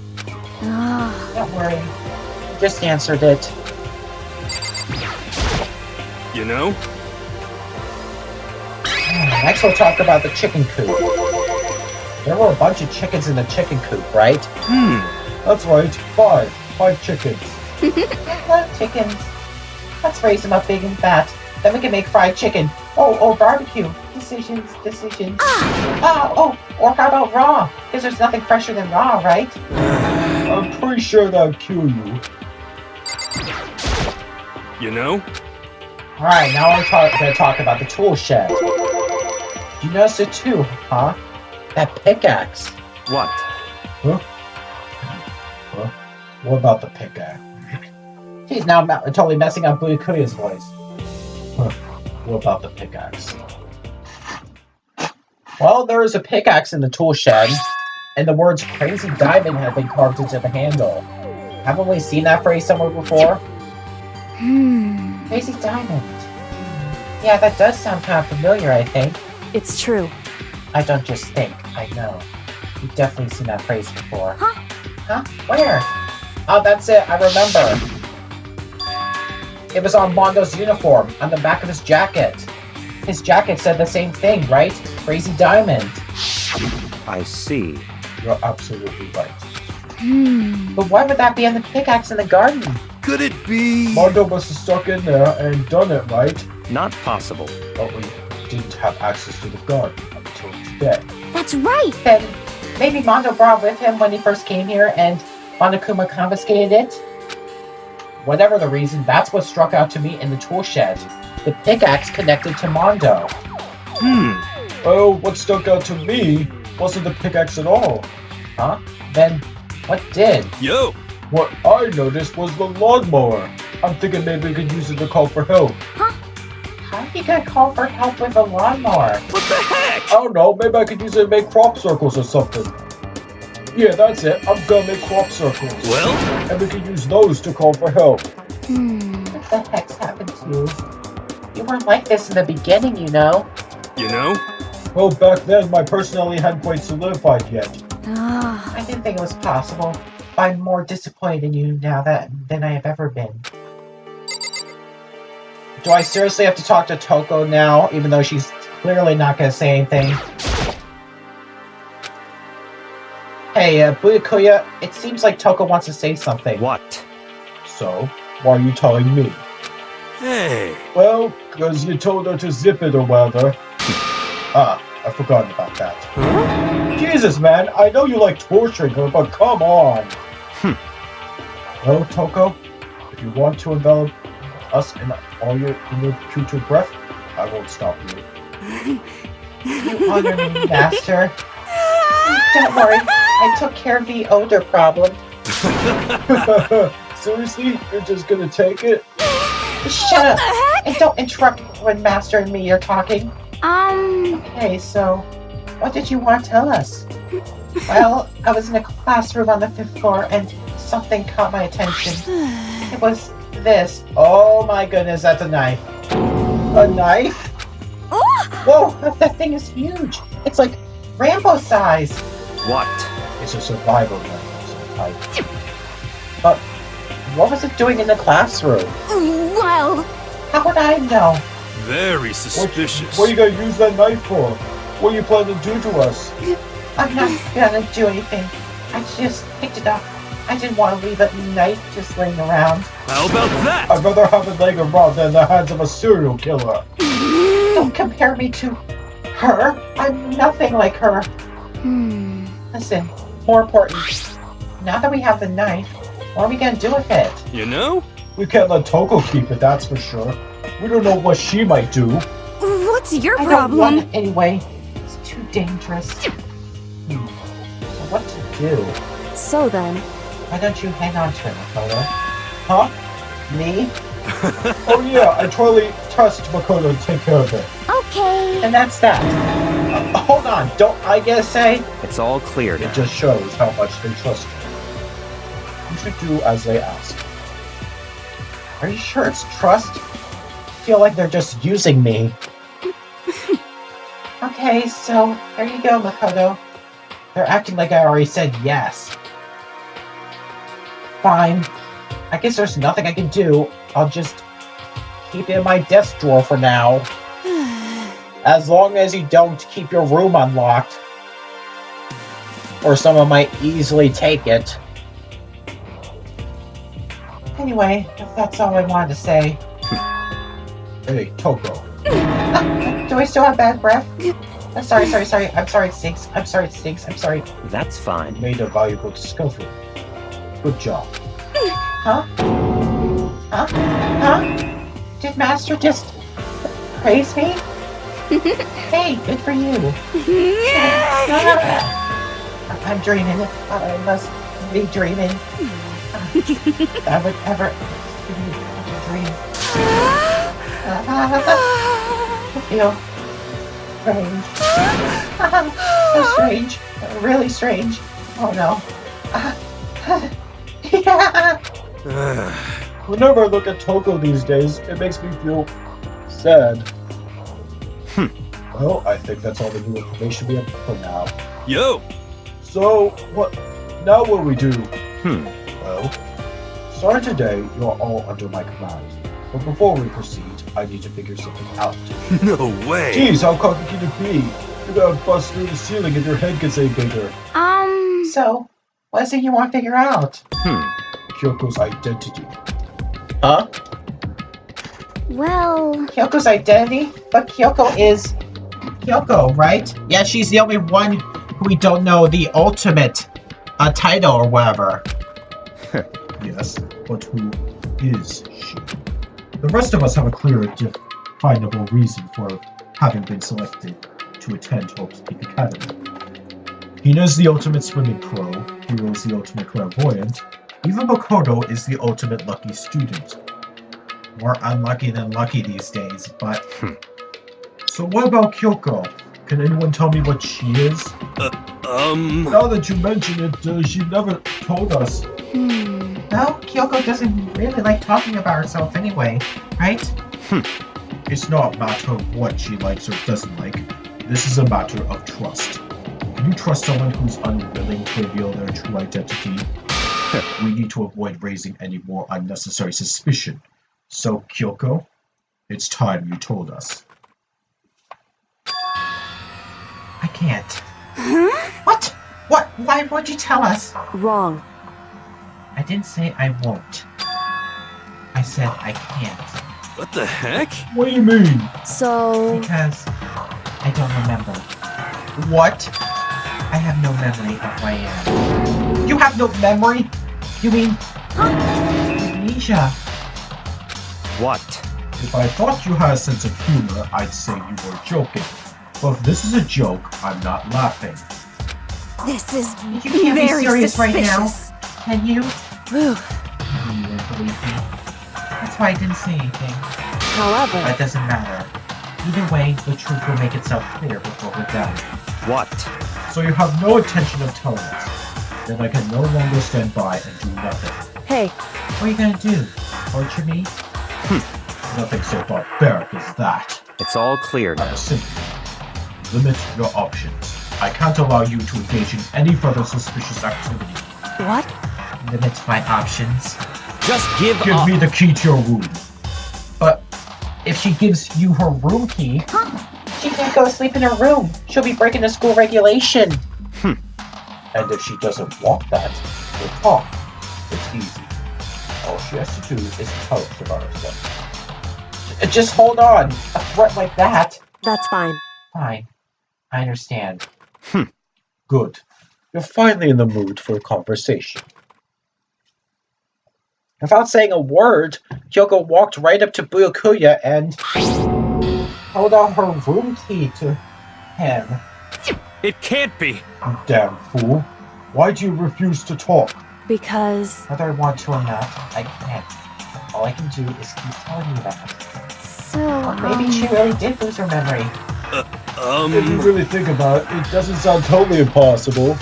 Ah. Don't worry. I just answered it. You know, Next we'll talk about the chicken coop. There were a bunch of chickens in the chicken coop, right? That's right, 5 chickens. I love chickens. Let's raise them up big and fat. Then we can make fried chicken. Oh, barbecue. Decisions. Or how about raw? Because there's nothing fresher than raw, right? I'm pretty sure that'll kill you. you know, Alright, now I'm gonna talk about the tool shed. You noticed it too, huh? That pickaxe. what? What about the pickaxe? He's now totally messing up Buyakuya's voice. What about the pickaxe? Well, there is a pickaxe in the tool shed, and the words Crazy Diamond have been carved into the handle. Haven't we seen that phrase somewhere before? Crazy Diamond. Yeah, that does sound kind of familiar, I think. It's true. I don't just think, I know. You've definitely seen that phrase before. Huh? Huh? Where? Oh, that's it, I remember. It was on Mondo's uniform, on the back of his jacket. His jacket said the same thing, right? Crazy Diamond. I see. You're absolutely right. But why would that be on the pickaxe in the garden? Could it be? Mondo must have stuck in there and done it, right? Not possible. But we didn't have access to the garden until today. That's right. Then maybe Mondo brought with him when he first came here and Monokuma confiscated it? Whatever the reason, that's what struck out to me in the tool shed. The pickaxe connected to Mondo. Oh, what stuck out to me wasn't the pickaxe at all. Huh? Then what did? Yo, What I noticed was the lawnmower. I'm thinking maybe we could use it to call for help. How are you gonna call for help with a lawnmower? what the heck? I don't know, maybe I could use it to make crop circles or something. Yeah, that's it. I'm gonna make crop circles. Well, And we can use those to call for help. What the heck's happened to you? You weren't like this in the beginning, you know. you know, Well, back then, my personality hadn't quite solidified yet. Ah. I didn't think it was possible. I'm more disappointed in you now than I have ever been. Do I seriously have to talk to Toko now, even though she's clearly not gonna say anything? Hey, Buyakuya, it seems like Toko wants to say something. What? So, why are you telling me? Hey. Well, because you told her to zip it or whatever. I forgot about that. Jesus, man, I know you like torturing her, but come on. Well, Toko, if you want to envelop us in your putrid breath, I won't stop you. You honor me, Master. Don't worry, I took care of the odor problem. Seriously? You're just gonna take it? Shut up! And don't interrupt when Master and me are talking. Okay, so, what did you want to tell us? Well, I was in a classroom on the 5th floor and something caught my attention. It was this. Oh my goodness, that's a knife. A knife? Whoa, that thing is huge. It's like Rambo size. What? It's a survival knife. But what was it doing in the classroom? Well, How would I know? Very suspicious. What are you gonna use that knife for? What are you planning to do to us? I'm not gonna do anything. I just picked it up. I didn't want to leave a knife just laying around. How about that? I'd rather have it laying around than in the hands of a serial killer. Don't compare me to her. I'm nothing like her. Listen, more important. Now that we have the knife, what are we gonna do with it? You know? We can't let Toko keep it, that's for sure. We don't know what she might do. what's your I don't want problem? it anyway. It's too dangerous. So what to do? So then, Why don't you hang on to it, Makoto? Huh? Me? Oh yeah, I totally trust Makoto to take care of it. Okay. And that's that. Hold on, don't I get a say? It's all clear It now. just shows how much they trust you. You should do as they ask. Are you sure it's trust? I feel like they're just using me. Okay, so there you go, Makoto. They're acting like I already said yes. Fine. I guess there's nothing I can do. I'll just keep it in my desk drawer for now. As long as you don't keep your room unlocked. Or someone might easily take it. Anyway, that's all I wanted to say. Hey, Toko. Do I still have bad breath? I'm sorry. I'm sorry it stinks. I'm sorry. That's fine. Made a valuable discovery. Good job. Huh? Did Master just praise me? Hey, good for you. I'm dreaming. I must be dreaming. I would ever dream. I feel strange. So strange. Really strange. Oh no. Yeah. Whenever I look at Toko these days, it makes me feel sad. Well, I think that's all the new information we have for now. Yo! So, what? Now what we do? Hmm. Well, starting today, you're all under my command. But before we proceed, I need to figure something out. No way! Jeez, how cocky can it be? You're gonna bust through the ceiling if your head gets any bigger. So, what is it you want to figure out? Kyoko's identity. Huh? Well, Kyoko's identity? But Kyoko is Kyoko, right? Yeah, she's the only one who we don't know the ultimate title or whatever. Yes, but who is she? The rest of us have a clear, definable reason for having been selected to attend Hope's Peak Academy. Hina's the ultimate swimming pro, Hiro's the ultimate clairvoyant, even Makoto is the ultimate lucky student. More unlucky than lucky these days, but... So what about Kyoko? Can anyone tell me what she is? Now that you mention it, she never told us. Well, Kyoko doesn't really like talking about herself anyway, right? It's not a matter of what she likes or doesn't like. This is a matter of trust. Can you trust someone who's unwilling to reveal their true identity? We need to avoid raising any more unnecessary suspicion. So, Kyoko, it's time you told us. I can't. What? What? Why won't you tell us? Wrong. I didn't say I won't. I said I can't. What the heck? What do you mean? So, Because I don't remember. What? I have no memory of who I am. You have no memory? You mean... amnesia. What? If I thought you had a sense of humor, I'd say you were joking. But if this is a joke, I'm not laughing. This is You can't be very serious right now. suspicious. Can you? whew. You wouldn't believe me. That's why I didn't say anything. However, That doesn't matter. Either way, the truth will make itself clear before we're done. What? So you have no intention of telling us. Then I can no longer stand by and do nothing. hey, What are you gonna do? Torture me? Nothing so barbaric as that. It's all clear I now. simply limit your options. I can't allow you to engage in any further suspicious activity. what? Limit my options. Just give Give up. me the key to your room. But if she gives you her room key, she can't go to sleep in her room. She'll be breaking the school regulation. And if she doesn't want that, we'll talk. It's easy. All she has to do is tell us about herself. Just hold on. A threat like that. That's fine. Fine. I understand. Good. You're finally in the mood for a conversation. Without saying a word, Kyoko walked right up to Byakuya and held out her room key to him. It can't be. You damn fool. Why do you refuse to talk? Because, Whether I want to or not, I can't. All I can do is keep telling you that. So, Or maybe she really did lose her memory. If you really think about it, it doesn't sound totally impossible.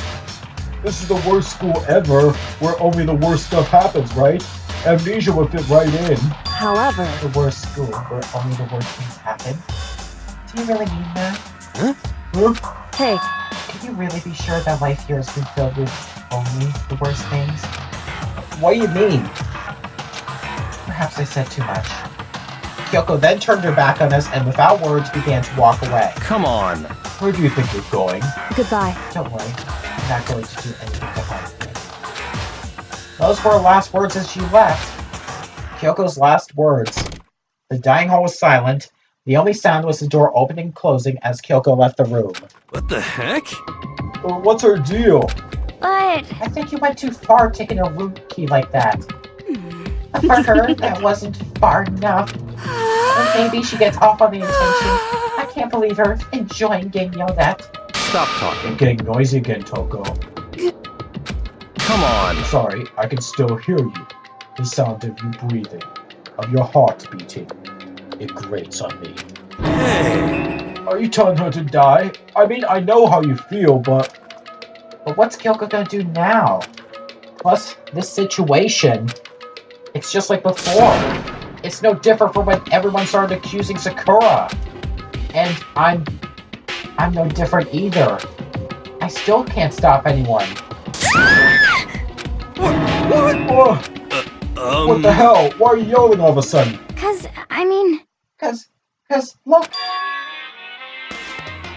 This is the worst school ever, where only the worst stuff happens, right? Amnesia would fit right in. however, The worst school where only the worst things happen. Do you really mean that? Huh? hey, Can you really be sure that life here has been filled with only the worst things? What do you mean? Perhaps I said too much. Kyoko then turned her back on us and without words began to walk away. Come on. Where do you think you're going? goodbye. Don't worry, I'm not going to do anything to harm you. Those were her last words as she left. Kyoko's last words. The dining hall was silent. The only sound was the door opening and closing as Kyoko left the room. What the heck? What's her deal? but I think you went too far taking a room key like that. But for her, that wasn't far enough. Or maybe she gets off on the intention. I can't believe her enjoying getting yelled at. Stop talking. You're getting noisy again, Toko. Come on. Sorry, I can still hear you. The sound of you breathing, of your heart beating. It grates on me. Hey. Are you telling her to die? I mean, I know how you feel, but... But what's Kyoko gonna do now? Plus, this situation, it's just like before. It's no different from when everyone started accusing Sakura. And I'm no different either. I still can't stop anyone. What the hell? Why are you yelling all of a sudden? I mean, Cause, look.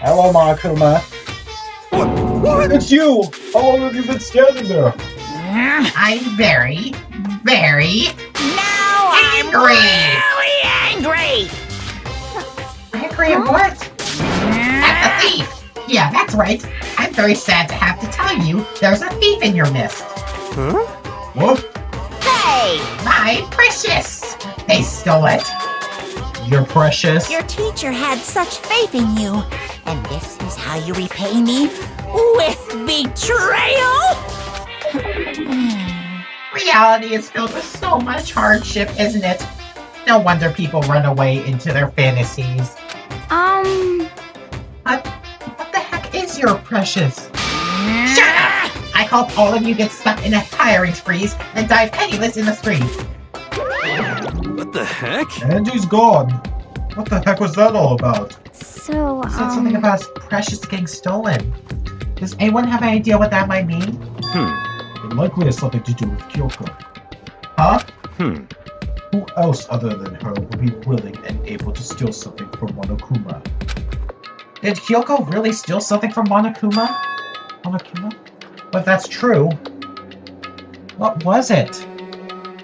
Hello, Makuma. What? It's you! How long have you been standing there? I'm very, very Now angry. really angry. Angry at what? At the thief. Yeah, that's right. I'm very sad to have to tell you there's a thief in your midst. Huh? What? Hey, My precious. They stole it. You're precious. Your teacher had such faith in you. And this is how you repay me? With betrayal? Reality is filled with so much hardship, isn't it? No wonder people run away into their fantasies. What the heck is your precious? Shut up! I hope all of you get stuck in a hiring freeze and die penniless in the street. What the heck? Angie's gone. What the heck was that all about? so, You said something about his precious getting stolen. Does anyone have any idea what that might mean? It likely has something to do with Kyoko. Huh? Who else other than her would be willing and able to steal something from Monokuma? Did Kyoko really steal something from Monokuma? Monokuma? But that's true. What was it?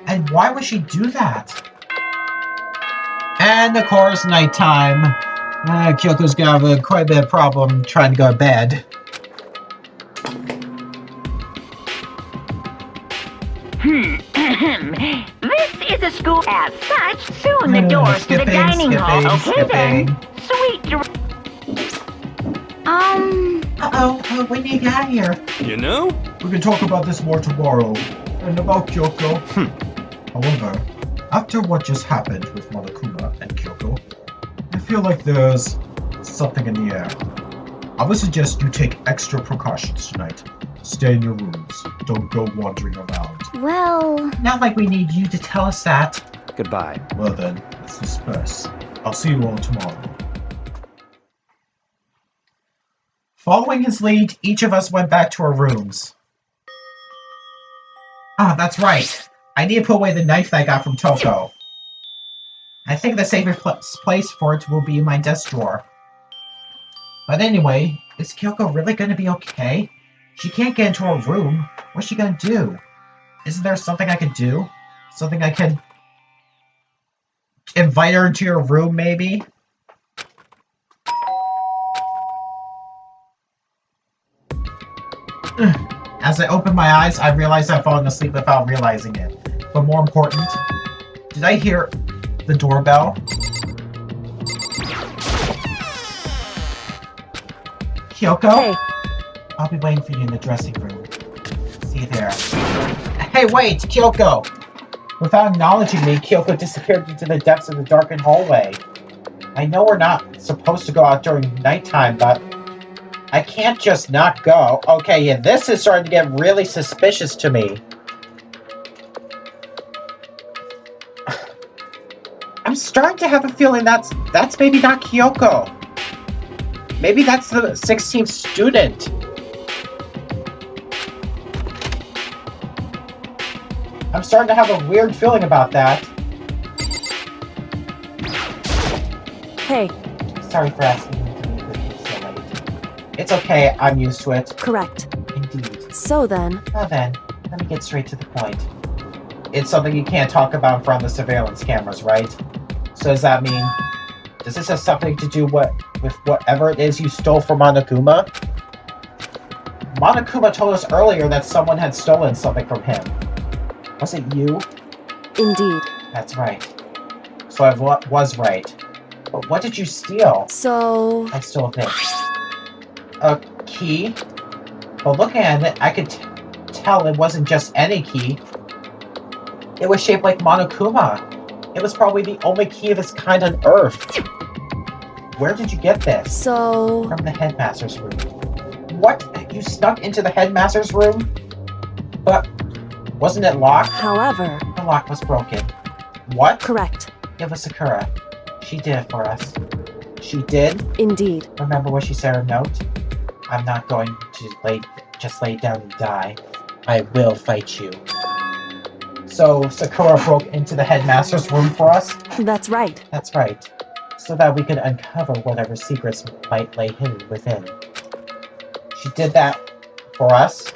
And why would she do that? And of course, nighttime. Kyoko's got quite a bit of problem trying to go to bed. This is a school as such. Soon the doors to the dining hall. Okay then. Sweet. Uh-oh, we need to get out of here. You know? We can talk about this more tomorrow. And about Kyoko. However, after what just happened with Monokuma and Kyoko, I feel like there's something in the air. I would suggest you take extra precautions tonight. Stay in your rooms. Don't go wandering around. Well, Not like we need you to tell us that. Goodbye. Well then, let's disperse. I'll see you all tomorrow. Following his lead, each of us went back to our rooms. Ah, that's right. I need to put away the knife that I got from Toko. I think the safest place for it will be in my desk drawer. But anyway, is Kyoko really going to be okay? She can't get into her room. What's she going to do? Isn't there something I could do? Something I could invite her into your room, maybe? As I opened my eyes, I realized I'd fallen asleep without realizing it. But more important, did I hear the doorbell? Kyoko? Hey, I'll be waiting for you in the dressing room. See you there. Hey, wait! Kyoko! Without acknowledging me, Kyoko disappeared into the depths of the darkened hallway. I know we're not supposed to go out during nighttime, but I can't just not go. Okay, yeah, this is starting to get really suspicious to me. I'm starting to have a feeling that's maybe not Kyoko. Maybe that's the 16th student. I'm starting to have a weird feeling about that. hey, Sorry for asking you to leave with me so late. It's okay, I'm used to it. correct. Indeed. So then, Now then, let me get straight to the point. It's something you can't talk about in front of the surveillance cameras, right? So does that mean... Does this have something to do with whatever it is you stole from Monokuma? Monokuma told us earlier that someone had stolen something from him. Was it you? indeed. That's right. So I was right. But what did you steal? So, I stole this. A key? But looking at it, I could tell it wasn't just any key. It was shaped like Monokuma. It was probably the only key of its kind on Earth. Where did you get this? so... From the headmaster's room. What? You snuck into the headmaster's room? But wasn't it locked? However, The lock was broken. What? correct. It was Sakura. She did it for us. She did? Indeed. Remember what she said in her note? I'm not going to just lay down and die. I will fight you. So Sakura broke into the headmaster's room for us? That's right. That's right. So that we could uncover whatever secrets might lay hidden within. She did that for us.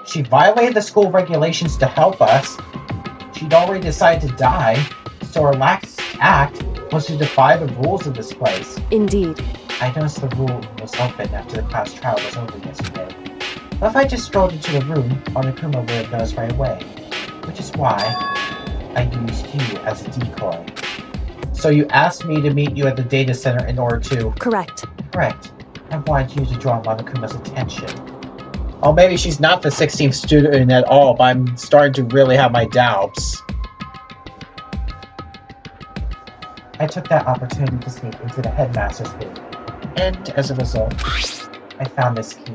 She violated the school regulations to help us. She'd already decided to die, so her last act was to defy the rules of this place. Indeed. I noticed the room was open after the class trial was over yesterday. But if I just strolled into the room, Monokuma would have noticed right away. Which is why I used you as a decoy. So you asked me to meet you at the data center in order to... Correct. Correct. I wanted you to draw Monokuma's attention. Oh, maybe she's not the 16th student at all, but I'm starting to really have my doubts. I took that opportunity to sneak into the headmaster's room. And as a result, I found this key.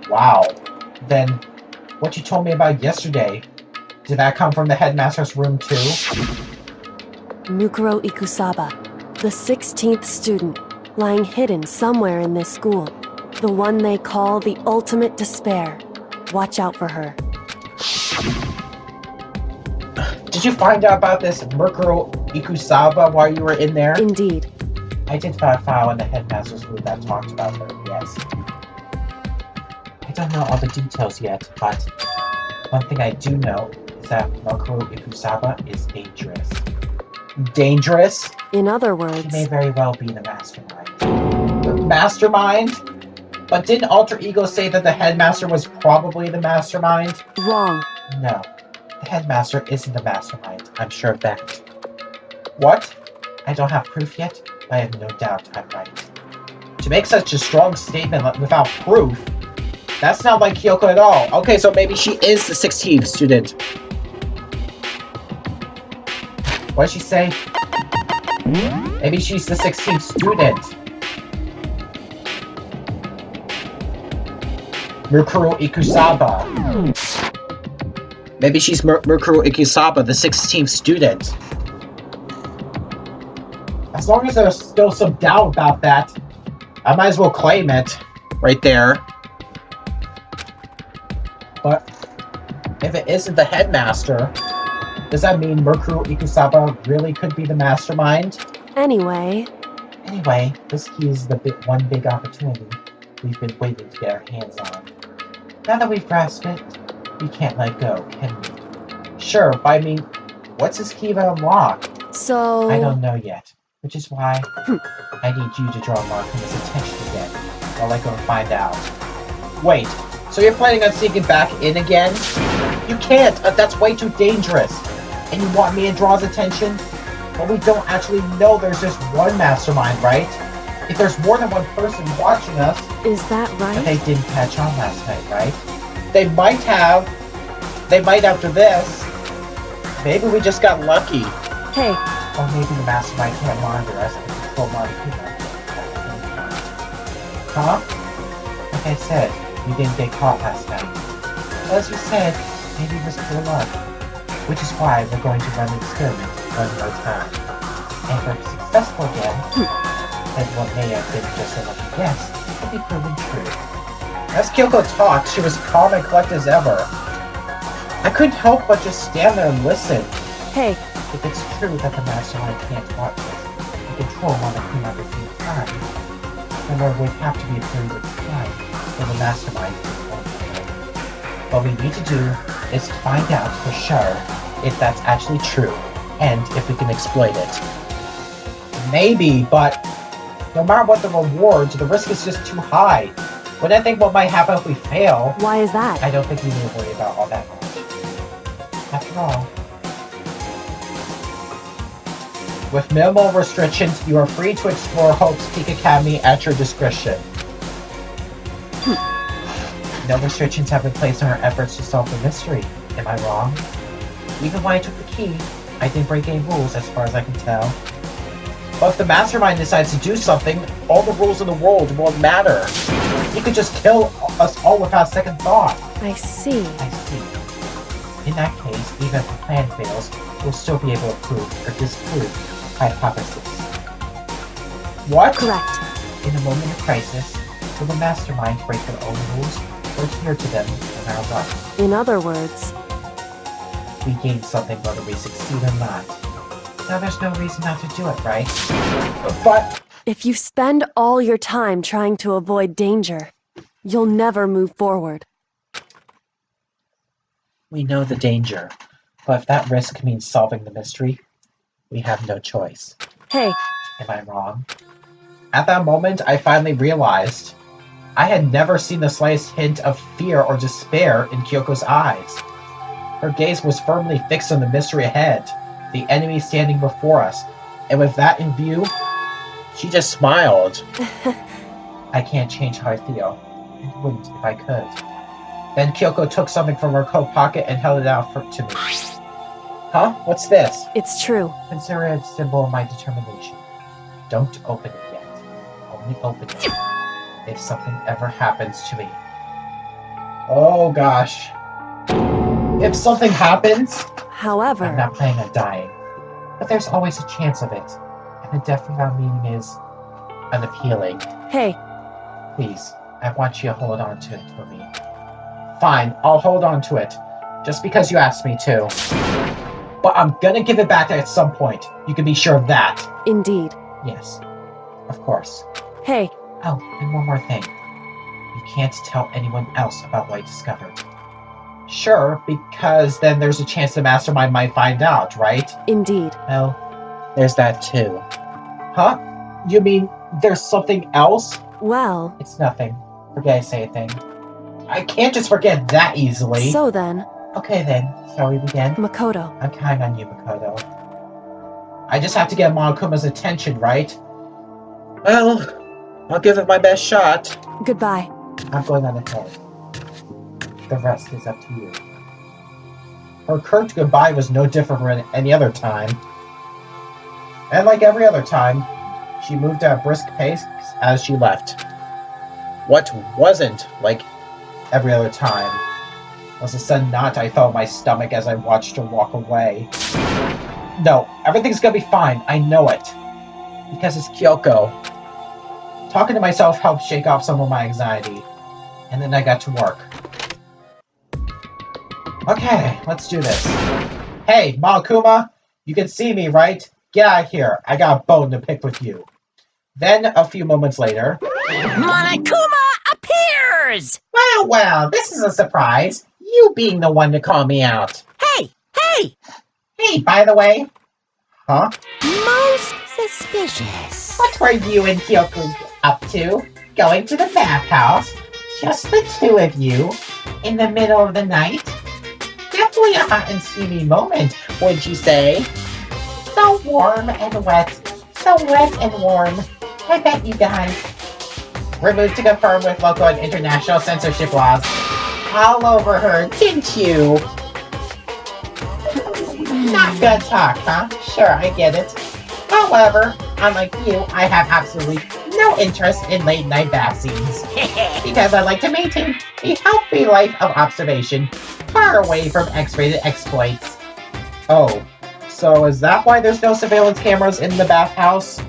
Wow. Then, what you told me about yesterday, did that come from the headmaster's room too? Mukuro Ikusaba, the 16th student, lying hidden somewhere in this school. The one they call the ultimate despair. Watch out for her. Did you find out about this Mukuro Ikusaba while you were in there? Indeed. I did find a file in the headmaster's room that talked about her, yes. I don't know all the details yet, but one thing I do know is that Makoru Ikusaba is dangerous. Dangerous? In other He words, may very well be the mastermind. The mastermind? But didn't Alter Ego say that the headmaster was probably the mastermind? wrong. No. The headmaster isn't the mastermind. I'm sure of that. What? I don't have proof yet, but I have no doubt I'm right. To make such a strong statement without proof, that's not like Kyoko at all. Okay, so maybe she is the 16th student. What did she say? Maybe she's the 16th student. Mukuro Ikusaba. Maybe she's Mukuro Ikusaba, the 16th student. As long as there's still some doubt about that, I might as well claim it right there. But if it isn't the headmaster, does that mean Mukuro Ikusaba really could be the mastermind? Anyway, This key is the one big opportunity we've been waiting to get our hands on. Now that we've grasped it, we can't let go, can we? Sure, but I mean, what's this key to unlock? so... I don't know yet, which is why I need you to draw Markuma's attention again, while I go and find out. Wait, so you're planning on sneaking back in again? You can't! That's way too dangerous! And you want me to draw his attention? But we don't actually know there's just one mastermind, right? If there's more than one person watching us, Is that but right? they didn't catch on last night, right? They might have. They might after this. Maybe we just got lucky. Hey, Or maybe the mastermind can't monitor us and control Marikuma. Huh? Like I said, we didn't get caught last night. Well, as you said, maybe it was pure luck. Which is why we're going to run the experiment one more time. And if we're successful again, then what may have been just a lucky guess will be proven true. As Kyoko talked, she was calm and collected as ever. I couldn't help but just stand there and listen. hey, If it's true that the mastermind can't watch us and control Monokuma at the same time, then there would have to be a period of time for the mastermind to control them. What we need to do is to find out for sure if that's actually true, and if we can exploit it. Maybe, but no matter what the reward, the risk is just too high. When I think what might happen if we fail, why is that? I don't think we need to worry about all that much. After all, with minimal restrictions, you are free to explore Hope's Peak Academy at your discretion. No restrictions have been placed on our efforts to solve the mystery. Am I wrong? Even when I took the key, I didn't break any rules as far as I can tell. But if the mastermind decides to do something, all the rules in the world won't matter. He could just kill us all without second thought. I see. I see. In that case, even if the plan fails, we'll still be able to prove or disprove the hypothesis. What? Correct. In a moment of crisis, will the mastermind break their own rules or adhere to them no matter what? In other words, We gain something whether we succeed or not. Now there's no reason not to do it, right? But if you spend all your time trying to avoid danger, you'll never move forward. we know the danger. But if that risk means solving the mystery, we have no choice. Hey, Am I wrong? At that moment, I finally realized I had never seen the slightest hint of fear or despair in Kyoko's eyes. Her gaze was firmly fixed on the mystery ahead, the enemy standing before us, and with that in view, she just smiled. I can't change how I feel, and wouldn't if I could. Then Kyoko took something from her coat pocket and held it out to me. Huh? What's this? it's true. Consider it a symbol of my determination. Don't open it yet. Only open it if something ever happens to me. Oh gosh. If something happens, I'm However, not planning on dying. But there's always a chance of it. And a death without meaning is unappealing. hey, Please, I want you to hold on to it for me. Fine, I'll hold on to it. Just because you asked me to. But I'm gonna give it back at some point. You can be sure of that. indeed. Yes. Of course. Hey, Oh, and one more thing. You can't tell anyone else about what I discovered. Sure, because then there's a chance the mastermind might find out, right? Indeed. Well, there's that too. Huh? You mean there's something else? Well, It's nothing. Forget I say a thing. I can't just forget that easily. so then, Okay then, shall we begin? Makoto. I'm counting on you, Makoto. I just have to get Monokuma's attention, right? Well, I'll give it my best shot. Goodbye. I'm going on ahead. The rest is up to you. Her curt goodbye was no different from any other time. And like every other time, she moved at a brisk pace as she left. What wasn't like every other time was a sudden knot I felt in my stomach as I watched her walk away. No, everything's gonna be fine, I know it. Because it's Kyoko. Talking to myself helped shake off some of my anxiety. And then I got to work. Okay, let's do this. Hey, Monokuma, you can see me, right? Get out of here. I got a bone to pick with you. Then, a few moments later... Monokuma appears! Well, this is a surprise. You being the one to call me out. Hey! Hey, by the way... Huh? Most suspicious. What were you and Kyoko up to? Going to the bathhouse? Just the two of you? In the middle of the night? Definitely a hot and steamy moment, would you say? So warm and wet. So wet and warm. I bet you guys. Removed to confirm with local and international censorship laws. All over her, didn't you? Not good talk, huh? Sure, I get it. However, unlike you, I have absolutely no interest in late-night bath scenes. Because I like to maintain a healthy life of observation, far away from X-rated exploits. Oh, so is that why there's no surveillance cameras in the bathhouse?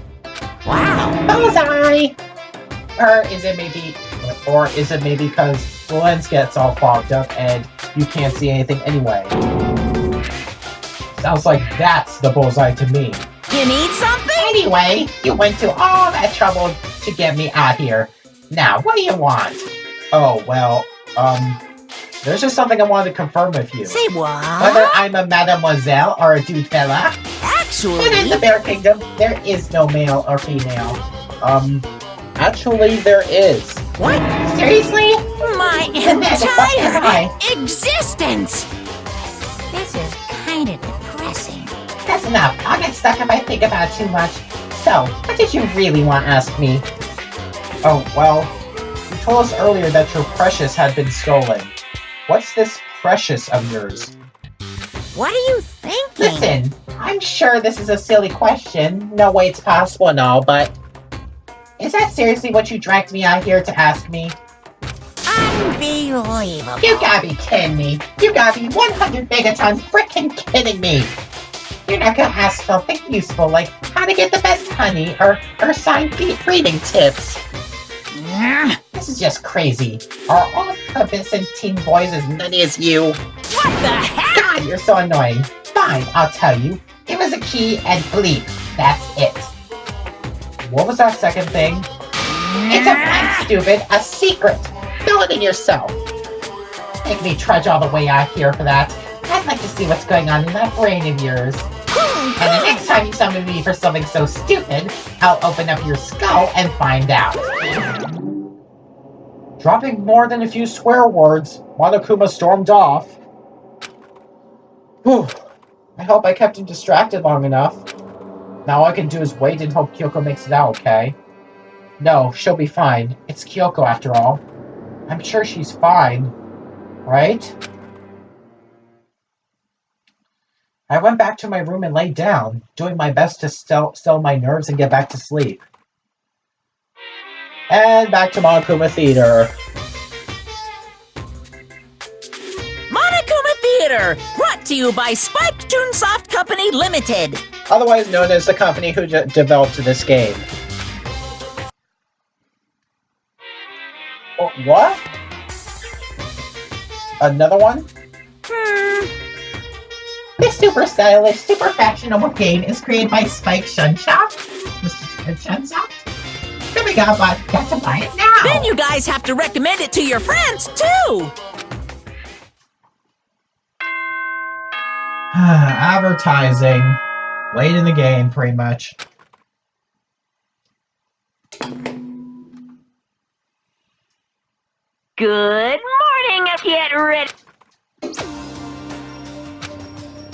Wow. Bullseye! Or is it maybe because the lens gets all fogged up and you can't see anything anyway? Sounds like that's the bullseye to me. You need something? Anyway, you went to all that trouble to get me out here. Now, what do you want? Oh, well, there's just something I wanted to confirm with you. Say what? Whether I'm a mademoiselle or a dude fella. Actually... But in the Bear Kingdom, there is no male or female. Actually, there is. What? Seriously? My What am I? entire existence! This is kind of depressing. That's enough. I'll get stuck if I think about it too much. So, what did you really want to ask me? Oh, well, you told us earlier that your precious had been stolen. What's this precious of yours? What are you thinking? Listen, I'm sure this is a silly question. No way it's possible and all, but... Is that seriously what you dragged me out here to ask me? Unbelievable. You gotta be kidding me. You gotta be 100 megatons freaking kidding me. You're not gonna ask something useful like how to get the best honey or signed breeding tips. This is just crazy. Are all pubescent teen boys as nutty as you? What the heck? God, you're so annoying. Fine, I'll tell you. It was a key and bleep. That's it. What was that second thing? It's a blank, stupid. A secret. Fill it in yourself. Make me trudge all the way out here for that. I'd like to see what's going on in that brain of yours. And the next time you summon me for something so stupid, I'll open up your skull and find out. Dropping more than a few swear words, Monokuma stormed off. Whew. I hope I kept him distracted long enough. Now all I can do is wait and hope Kyoko makes it out okay. No, she'll be fine. It's Kyoko after all. I'm sure she's fine. Right? I went back to my room and laid down, doing my best to still my nerves and get back to sleep. And back to Monokuma Theater. Monokuma Theater, brought to you by Spike Toonsoft Company Limited. Otherwise known as the company who developed this game. Oh, what? Another one? This super stylish, super fashionable game is created by Spike Chunsoft. Mr. Chunsoft? Coming we got to buy it now. Then you guys have to recommend it to your friends, too! Advertising. Late in the game, pretty much. Good morning, get ready.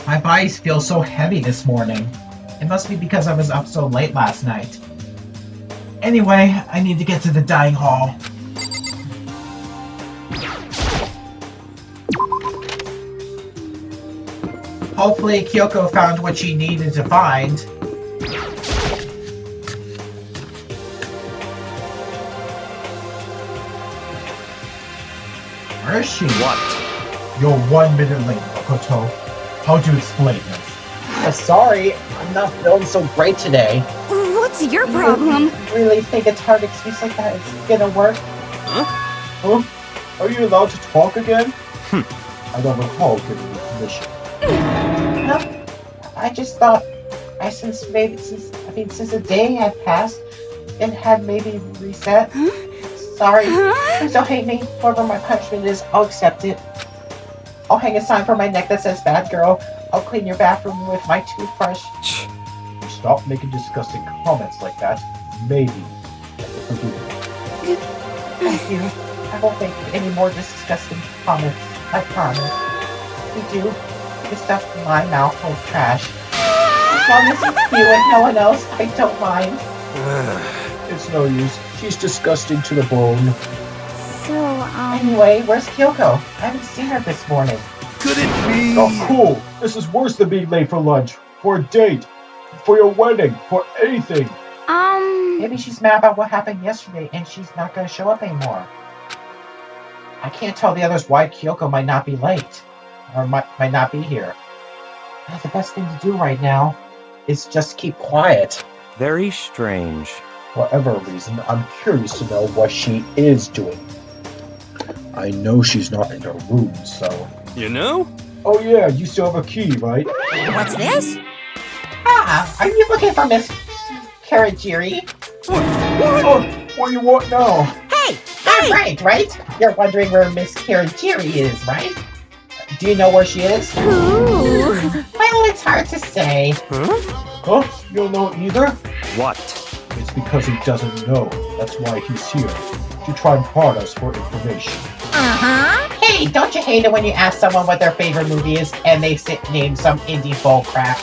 My body feels so heavy this morning. It must be because I was up so late last night. Anyway, I need to get to the dining hall. Hopefully Kyoko found what she needed to find. Where is she? What? You're 1 minute late, Makoto. How to explain this? Sorry, I'm not feeling so great today. What's your problem? You really think a hard excuse like that is gonna work? Huh? Are you allowed to talk again? I don't recall giving you permission. No, I just thought, since the day had passed, it had maybe reset. Sorry, please don't hate me. Whatever my punishment is, I'll accept it. I'll hang a sign from my neck that says "Bad Girl." I'll clean your bathroom with my toothbrush. Stop making disgusting comments like that. Maybe. Thank you. I won't make any more disgusting comments. I promise. If you do, you stuff my mouth full of trash. As long as it's you and no one else, I don't mind. It's no use. She's disgusting to the bone. So, Anyway, where's Kyoko? I haven't seen her this morning. Could it be? Oh, cool. This is worse than being late for lunch, for a date, for your wedding, for anything. Maybe she's mad about what happened yesterday and she's not going to show up anymore. I can't tell the others why Kyoko might not be late. Or might not be here. The best thing to do right now is just keep quiet. Very strange. For whatever reason, I'm curious to know what she is doing. I know she's not in her room, so... You know? Oh yeah, you still have a key, right? What's this? Are you looking for Miss Karajiri? Oh, what do you want now? Hey! Right? You're wondering where Miss Karajiri is, right? Do you know where she is? ooh. Well, it's hard to say. Huh? You don't know either? What? It's because he doesn't know. That's why he's here. To try and prod us for information. Hey, don't you hate it when you ask someone what their favorite movie is and they name some indie bull crap?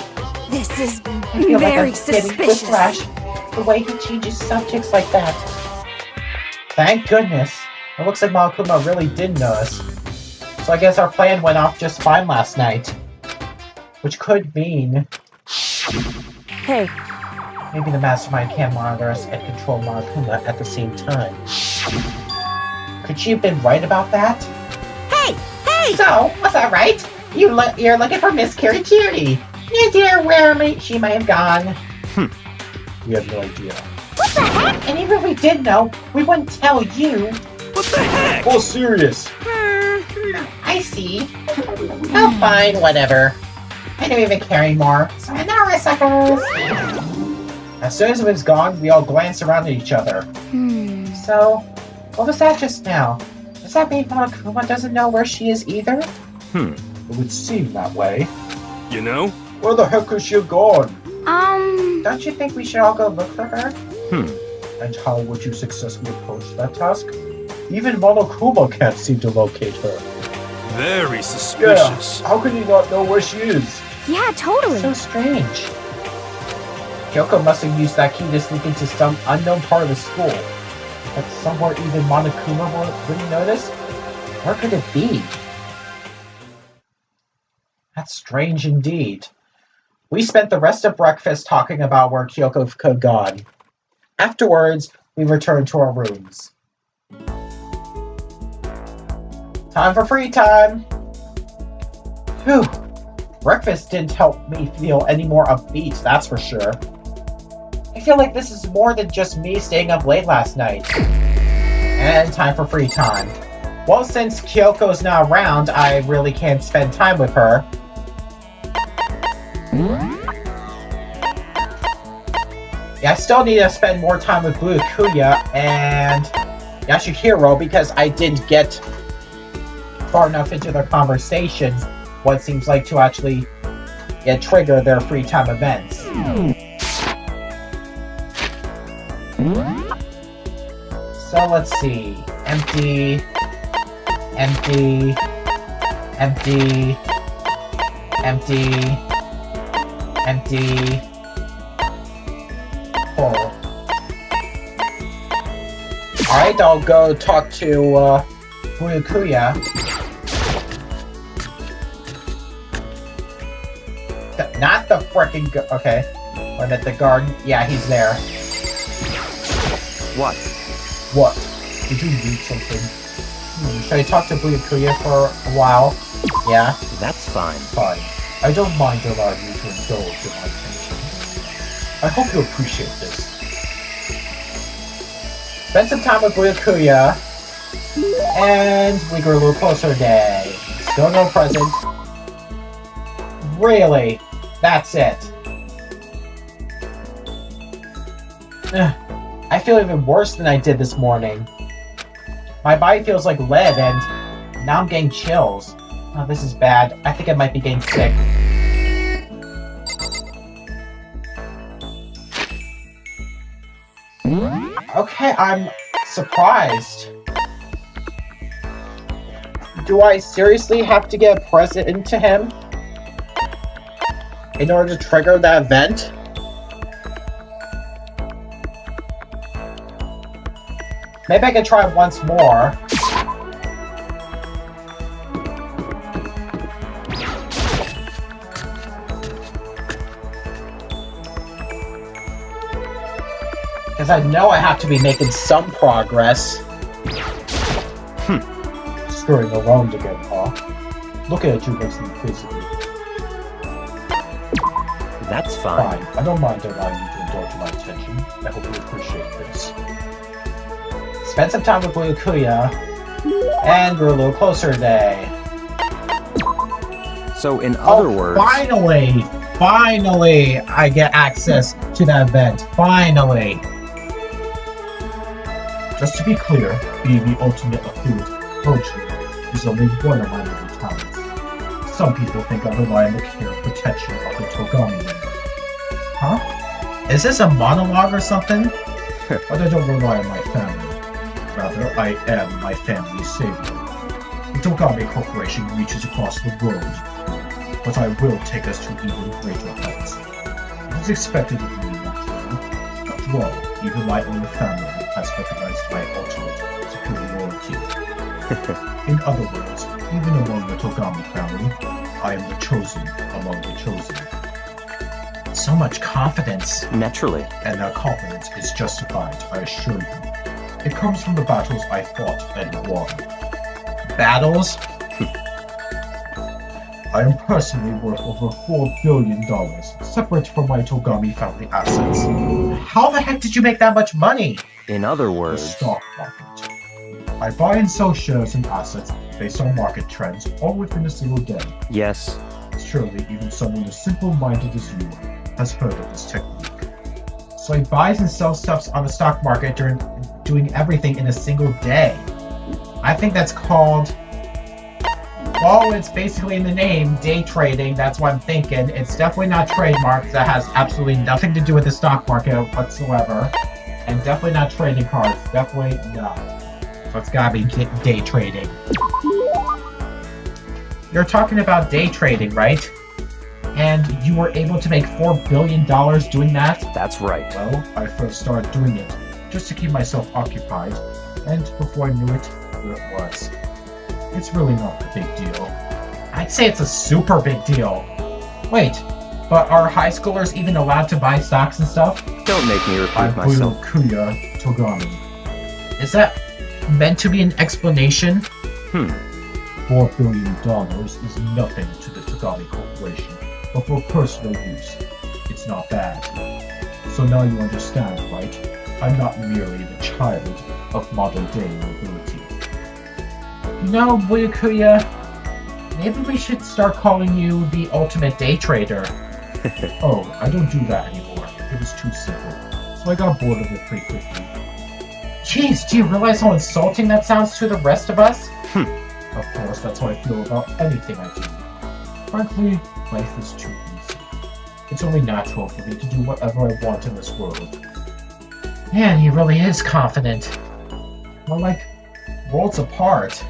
This is I feel very like I'm getting suspicious. whiplash, the way he changes subjects like that. Thank goodness. It looks like Malakuma really did notice. So I guess our plan went off just fine last night. Which could mean... Hey, maybe the Mastermind can monitor us and control Malakuma at the same time. Could she have been right about that? Hey! So, was that right? You're looking for Miss Karajiri. Yeah, dear, where she might have gone. We have no idea. What the heck? And even if we did know, we wouldn't tell you. What the heck? Oh, serious! I see. Oh, fine, whatever. I don't even care anymore. Sayonara, suckers! As soon as it was gone, we all glanced around at each other. So, what was that just now? Does that mean Malakuma doesn't know where she is either? It would seem that way. You know? Where the heck is she gone? Don't you think we should all go look for her? And how would you successfully approach that task? Even Monokuma can't seem to locate her. Very suspicious. Yeah, how can he not know where she is? Yeah, totally. So strange. Kyoko must have used that key to sneak into some unknown part of the school. But somewhere even Monokuma wouldn't notice? Where could it be? That's strange indeed. We spent the rest of breakfast talking about where Kyoko could have gone. Afterwards, we returned to our rooms. Time for free time! Whew. Breakfast didn't help me feel any more upbeat, that's for sure. I feel like this is more than just me staying up late last night. And time for free time. Well, since Kyoko's not around, I really can't spend time with her. Yeah, I still need to spend more time with Byakuya and Yasuhiro because I didn't get far enough into their conversations, what seems like to actually trigger their free time events. So let's see. Empty. Empty. Empty. Empty. Empty. Full. Alright, I'll go talk to Byakuya. Not the frickin' okay. Wait a minute, the garden. Yeah, he's there. What? What? Did you read something? Should I talk to Byakuya for a while? Yeah? That's fine. Fine. I don't mind allowing you to indulge in my attention. I hope you appreciate this. Spend some time with Byakuya. And we grew a little closer today. Still no present. Really? That's it. Ugh. I feel even worse than I did this morning. My body feels like lead and now I'm getting chills. Oh, this is bad. I think I might be getting sick. Okay, I'm surprised. Do I seriously have to get a present into him in order to trigger that event? Maybe I can try it once more. Because I know I have to be making some progress. Scurrying around again, huh? Looking at you makes me quizzy. That's fine. Fine. I don't mind allowing you to indulge my attention. I hope you appreciate this. Spend some time with Byakuya, and we're a little closer today. So, in other words... Finally, I get access to that event. Finally. Just to be clear, being the ultimate authority is only one of my many talents. Some people think I rely on the care and protection of the Togami member. Huh? Is this a monologue or something? But I don't rely on my family. Rather, I am my family's savior. The Togami Corporation reaches across the world, but I will take us to even greater heights. It is expected of me, naturally. After all, even my own family has recognized my ultimate superiority. In other words, even among the Togami family, I am the chosen among the chosen. So much confidence. Naturally. And that confidence is justified, I assure you. It comes from the battles I fought and won. Battles? I am personally worth over $4 billion, separate from my Togami family assets. How the heck did you make that much money? In other The words... stock market. I buy and sell shares and assets based on market trends, all within a single day. Yes. Surely even someone as simple-minded as you has heard of this technique. So he buys and sells stuff on the stock market during doing everything in a single day. I think that's called... Well, it's basically in the name, day trading. That's what I'm thinking. It's definitely not trademarked. That has absolutely nothing to do with the stock market whatsoever. And definitely not trading cards. Definitely not. So it's gotta be day trading. You're talking about day trading, right? And you were able to make $4 billion doing that? That's right. Well, I first started doing it just to keep myself occupied, and before I knew it, here it was. It's really not a big deal. I'd say it's a super big deal. Wait, but are high schoolers even allowed to buy stocks and stuff? Don't make me repeat I'm myself. Byakuya Togami. Is that meant to be an explanation? $4 billion is nothing to the Togami Corporation, but for personal use, it's not bad. So now you understand, right? I'm not merely the child of modern-day nobility. You know, Byakuya, maybe we should start calling you the ultimate day trader. Oh, I don't do that anymore. It was too simple. so I got bored of it pretty quickly. Jeez, do you realize how insulting that sounds to the rest of us? Of course, that's how I feel about anything I do. Frankly, life is too easy. It's only natural for me to do whatever I want in this world. Man, he really is confident. We're like worlds apart.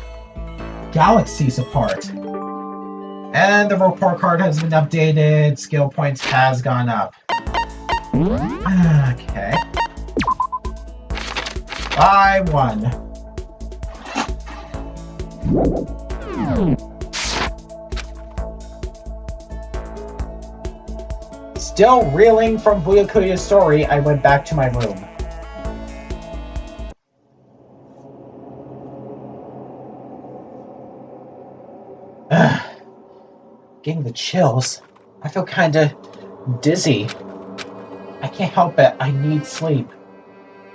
Galaxies apart. And the report card has been updated. Skill points has gone up. Okay. I won. Still reeling from Byakuya's story, I went back to my room. Getting the chills. I feel kinda dizzy. I can't help it, I need sleep.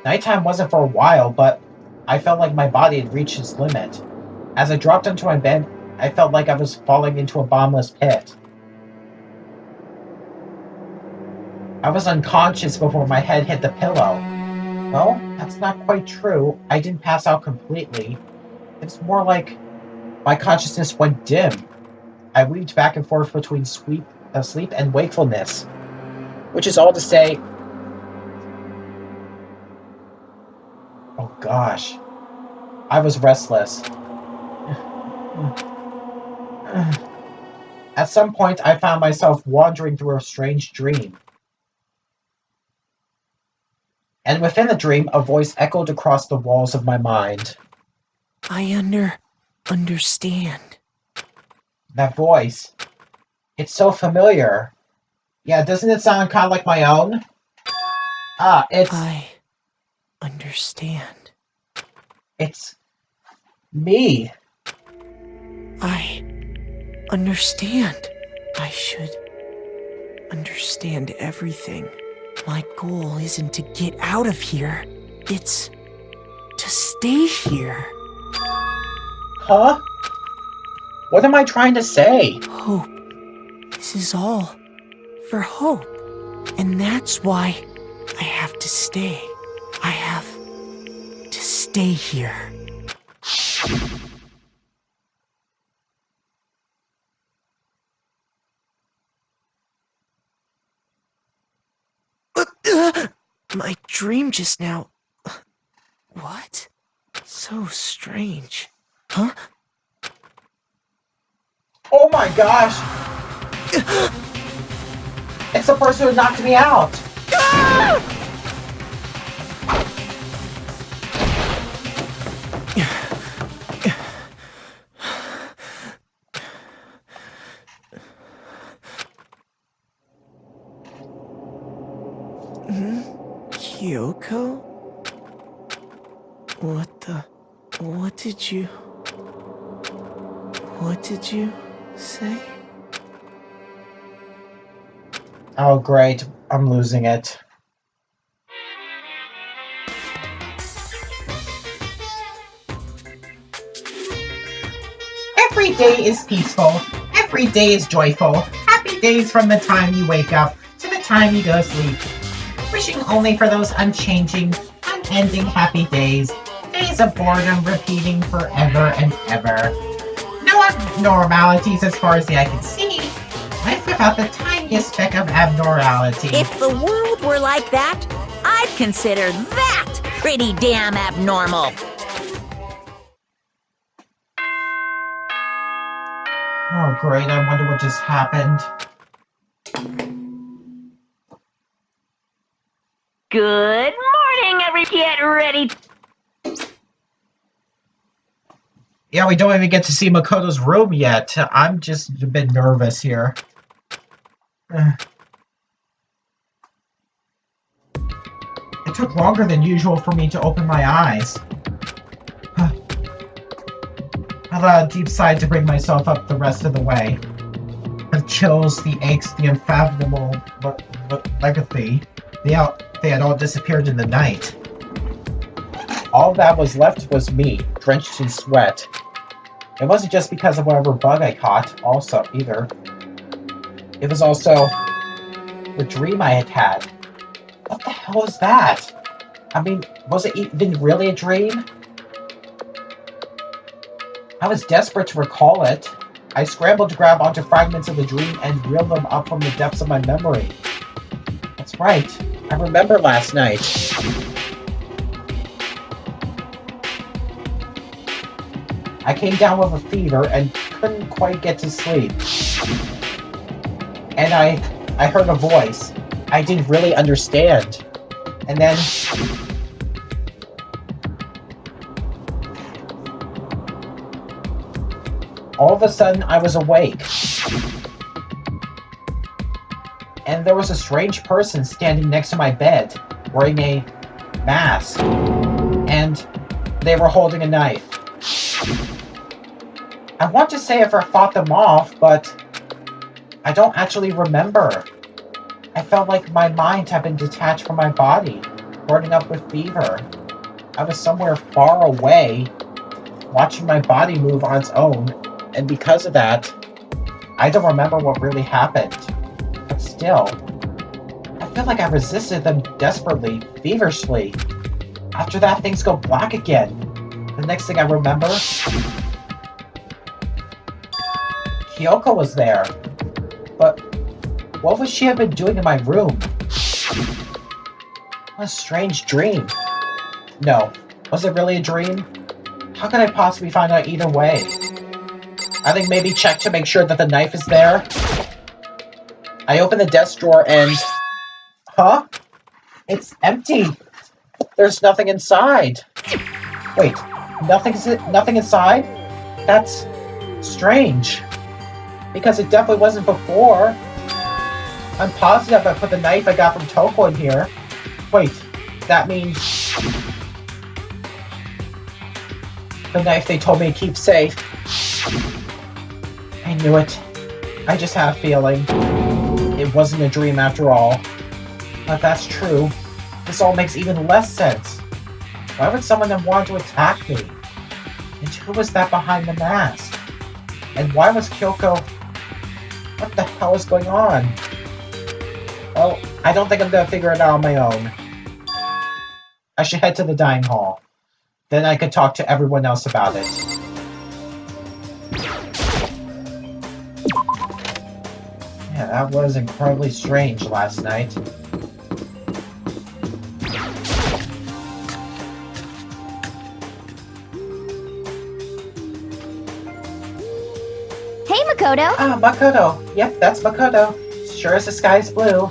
Nighttime wasn't for a while, but I felt like my body had reached its limit. As I dropped onto my bed, I felt like I was falling into a bottomless pit. I was unconscious before my head hit the pillow. Well, that's not quite true. I didn't pass out completely. It's more like my consciousness went dim. I weaved back and forth between sleep and wakefulness. Which is all to say... Oh gosh. I was restless. At some point, I found myself wandering through a strange dream. And within the dream, a voice echoed across the walls of my mind. I understand. That voice. It's so familiar. Yeah, doesn't it sound kind of like my own? It's... I understand. It's... me. I understand. I should understand everything. My goal isn't to get out of here. It's to stay here. Huh? What am I trying to say? Hope. This is all for hope. And that's why I have to stay. I have to stay here. My dream just now... What? So strange. Huh? Oh my gosh! It's the person who knocked me out! Kyoko? What did you say? Oh great, I'm losing it. Every day is peaceful. Every day is joyful. Happy days from the time you wake up to the time you go to sleep. Wishing only for those unchanging, unending happy days. Days of boredom repeating forever and ever. No abnormalities as far as the eye can see. Life without the tiniest speck of abnormality. If the world were like that, I'd consider that pretty damn abnormal. Oh great, I wonder what just happened. Good morning, get ready. Yeah, we don't even get to see Makoto's room yet. I'm just a bit nervous here. It took longer than usual for me to open my eyes. I allowed a deep sigh to bring myself up the rest of the way. The chills, the aches, the unfathomable legathy, they had all disappeared in the night. All that was left was me, drenched in sweat. It wasn't just because of whatever bug I caught, also, either. It was also the dream I had had. What the hell hell was that? I mean, was it even really a dream? I was desperate to recall it. I scrambled to grab onto fragments of the dream and reel them up from the depths of my memory. That's right. I remember last night. I came down with a fever and couldn't quite get to sleep. And I heard a voice. I didn't really understand. And then... all of a sudden, I was awake. And there was a strange person standing next to my bed, wearing a mask. And they were holding a knife. I want to say if I fought them off, but I don't actually remember. I felt like my mind had been detached from my body, burning up with fever. I was somewhere far away, watching my body move on its own, and because of that, I don't remember what really happened. But still, I feel like I resisted them desperately, feverishly. After that, things go black again. The next thing I remember, Kyoko was there. But what would she have been doing in my room? What a strange dream. No, was it really a dream? How could I possibly find out either way? I think maybe check to make sure that the knife is there. I open the desk drawer and... huh? It's empty. There's nothing inside. Wait, nothing inside? That's strange. Because it definitely wasn't before. I'm positive I put the knife I got from Toko in here. Wait, that means... the knife they told me to keep safe. I knew it. I just had a feeling. It wasn't a dream after all. But if that's true, this all makes even less sense. Why would someone then want to attack me? And who was that behind the mask? And why was Kyoko... what the hell is going on? Well, I don't think I'm gonna figure it out on my own. I should head to the dining hall. Then I could talk to everyone else about it. Yeah, that was incredibly strange last night. Hey, Makoto. Ah, Makoto. Yep, that's Makoto. Sure as the sky's blue.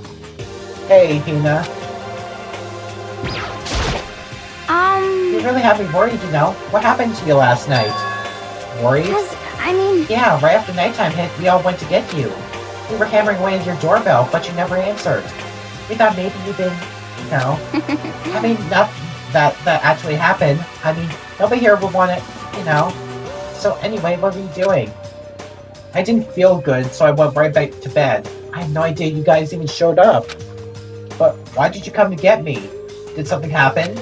Hey, Hina. You really have me worried, you know. What happened to you last night? Worried? Yeah, right after nighttime hit, we all went to get you. We were hammering away at your doorbell, but you never answered. We thought maybe you'd been, you know... I mean, not that actually happened. I mean, nobody here would want it, you know. So anyway, what were you doing? I didn't feel good, so I went right back to bed. I had no idea you guys even showed up. But why did you come to get me? Did something happen?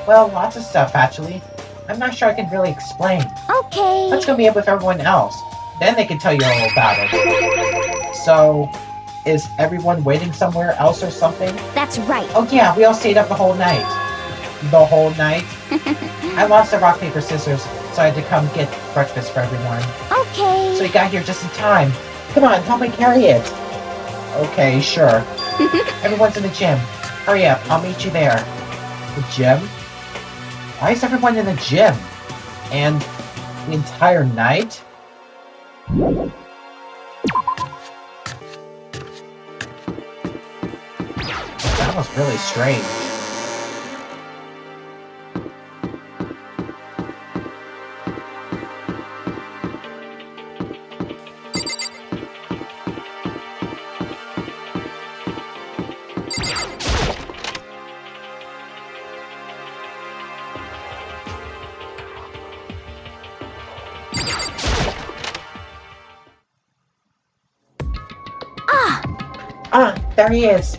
Well, lots of stuff, actually. I'm not sure I can really explain. Okay. Let's go meet up with everyone else. Then they can tell you all about it. So, is everyone waiting somewhere else or something? That's right. Oh yeah, we all stayed up the whole night. The whole night? I lost the rock, paper, scissors, so I had to come get breakfast for everyone. Okay. So you got here just in time. Come on, help me carry it. Okay, sure. Everyone's in the gym. Hurry up, I'll meet you there. The gym? Why is everyone in the gym? And the entire night? That was really strange. There he is.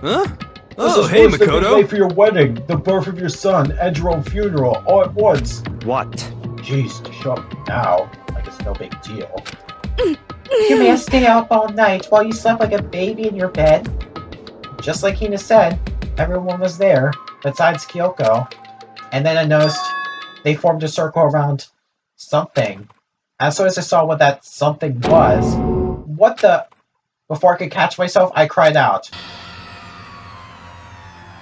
Huh? This Oh, is hey, worse than the day Makoto. for your wedding, the birth of your son, and your own funeral, all at once. What? Jeez, to show up now, like it's no big deal. You made us stay up all night while you slept like a baby in your bed. Just like Hina said, everyone was there, besides Kyoko. And then I noticed they formed a circle around something. As soon as I saw what that something was, what the... Before I could catch myself, I cried out.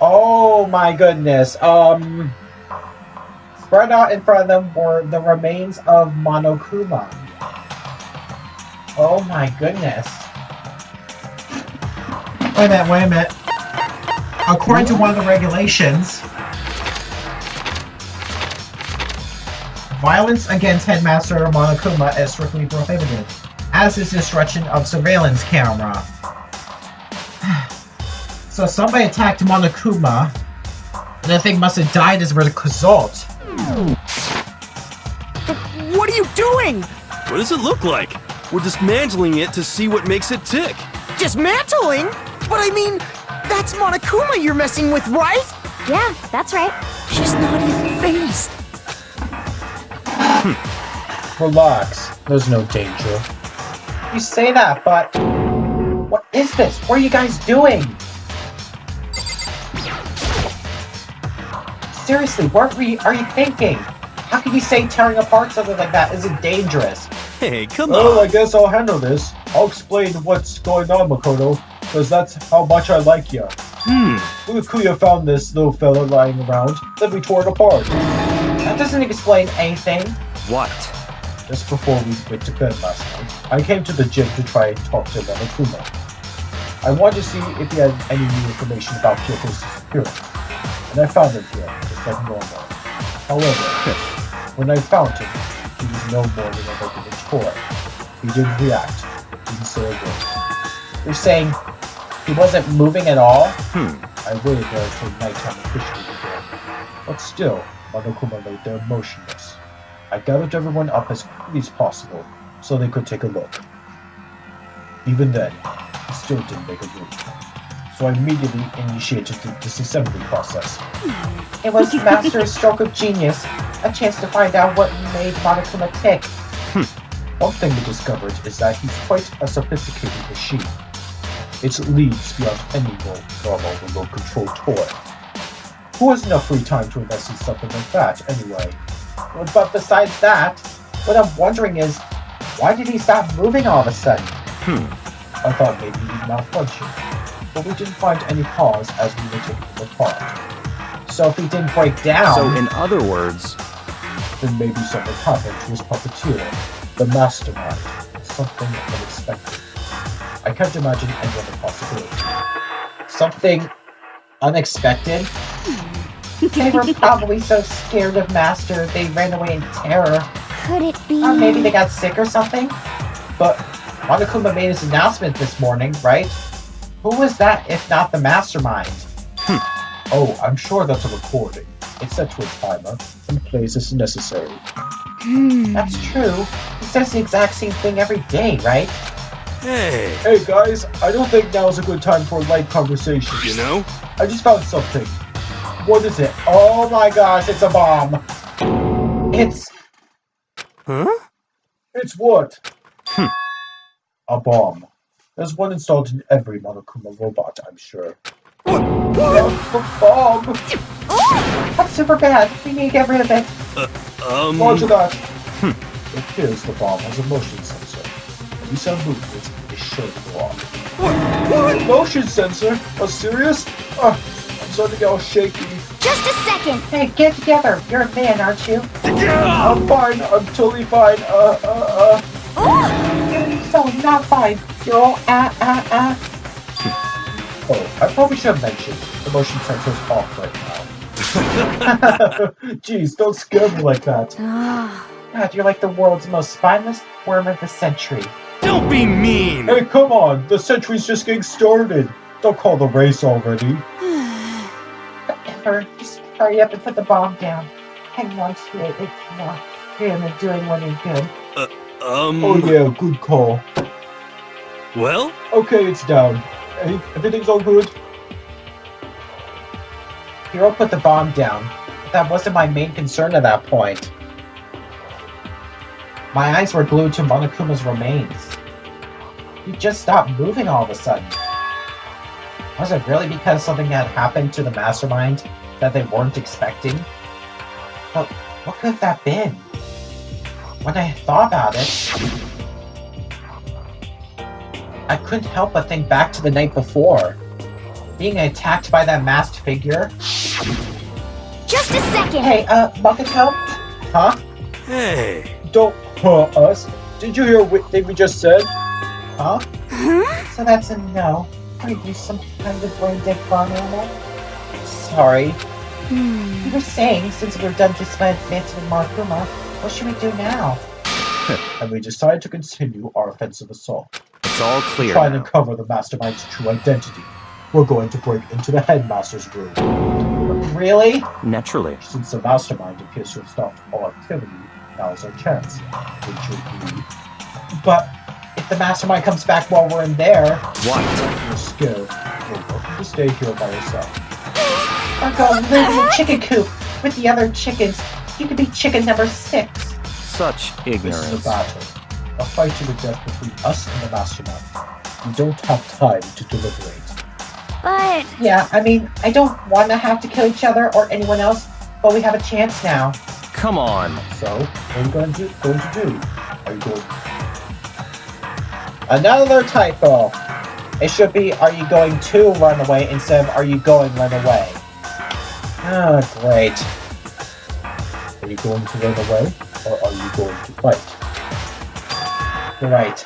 Oh my goodness. Spread out in front of them were the remains of Monokuma. Oh my goodness. Wait a minute. According to one of the regulations, violence against Headmaster Monokuma is strictly prohibited, as is destruction of surveillance camera. So somebody attacked Monokuma, and I think must have died as a result. What are you doing? What does it look like? We're dismantling it to see what makes it tick. Dismantling? But I mean, that's Monokuma you're messing with, right? Yeah, that's right. She's not even phased. Relax, there's no danger. You say that, but... What is this? What are you guys doing? Seriously, what are you thinking? How can you say tearing apart something like that isn't dangerous? Hey, come Well, on. I guess I'll handle this. I'll explain what's going on, Makoto, because that's how much I like ya. Fukuya found this little fella lying around, then we tore it apart. That doesn't explain anything. What? Just before we went to bed last night, I came to the gym to try and talk to Monokuma. I wanted to see if he had any new information about Kyoko's disappearance, and I found him here, just like normal. However, when I found him, he was no more than a regular toy. He didn't react, didn't say a word. You're saying he wasn't moving at all? I waited there until nighttime officially began. But still, Monokuma lay there motionless. I gathered everyone up as quickly as possible, so they could take a look. Even then, he still didn't make a move. So I immediately initiated the disassembly process. It was Master's stroke of genius. A chance to find out what made Monokuma tick. One thing we discovered is that he's quite a sophisticated machine. Its leaps beyond any normal remote control toy. Who has enough free time to invest in something like that, anyway? But besides that, what I'm wondering is, why did he stop moving all of a sudden? I thought maybe he'd malfunction, but we didn't find any cause as we were taking him apart. So if he didn't break down... So in other words, Then maybe something happened to his puppeteer, the mastermind, something unexpected. I can't imagine any other possibility. Something unexpected? They were probably so scared of Master they ran away in terror. Could it be? Or maybe they got sick or something? But Monokuma made his announcement this morning, right? Who was that if not the mastermind? Oh, I'm sure that's a recording. It's set to a timer and plays as necessary. That's true. He says the exact same thing every day, right? Hey, Hey guys, I don't think now is a good time for a light conversation. you know? I just found something. What is it? Oh my gosh, it's a bomb! It's... Huh? It's what? A bomb. There's one installed in every Monokuma robot, I'm sure. A bomb! That's super bad. We need to get rid of it. Roger that. It appears the bomb has a motion sensor. Any sound movement is sure to go off. What? Motion sensor? Are serious? I'm starting to get all shaky. Just a second. Hey, get together. You're a man, aren't you? I'm fine. I'm totally fine. So not fine. You're all Oh, I probably should have mentioned the motion sensor is off right now. Jeez, don't scare me like that. God, you're like the world's most spineless worm of the century. Don't be mean! Hey, come on. The century's just getting started. Don't call the race already. Whatever. Just hurry up and put the bomb down. Hanging on to it. It's not really doing what is good. Oh yeah, good call. Well? Okay, it's down. Everything's all good? Hiro put the bomb down. But that wasn't my main concern at that point. My eyes were glued to Monokuma's remains. He just stopped moving all of a sudden. Was it really because something had happened to the mastermind that they weren't expecting? But what could that been? When I thought about it, I couldn't help but think back to the night before. Being attacked by that masked figure. Just a second! Hey, Makoto? Huh? Hey. Don't hurt us. Did you hear what we just said? Huh? So that's a no. Are you some kind of brain dead farm animal? Sorry. You were saying, since we're done dismantling Markuma, what should we do now? And we decided to continue our offensive assault. It's all clear Try and now. uncover the mastermind's true identity. We're going to break into the headmaster's room. Really? Naturally. Since the mastermind appears to have stopped all activity, now is our chance. Would you agree? But if the mastermind comes back while we're in there... What? You're scared. You're welcome to stay here by yourself. Or go live in the chicken coop with the other chickens. You could be chicken number 6. Such This ignorance. is a battle. A fight to the death between us and the mastermind. We don't have time to deliberate. But Yeah, I mean, I don't want to have to kill each other or anyone else, but we have a chance now. Come on. So, what are you going to do? Are you going... Another typo. It should be, are you going to run away instead of, are you going run away? Oh, great. Are you going to run away, or are you going to fight? You're right.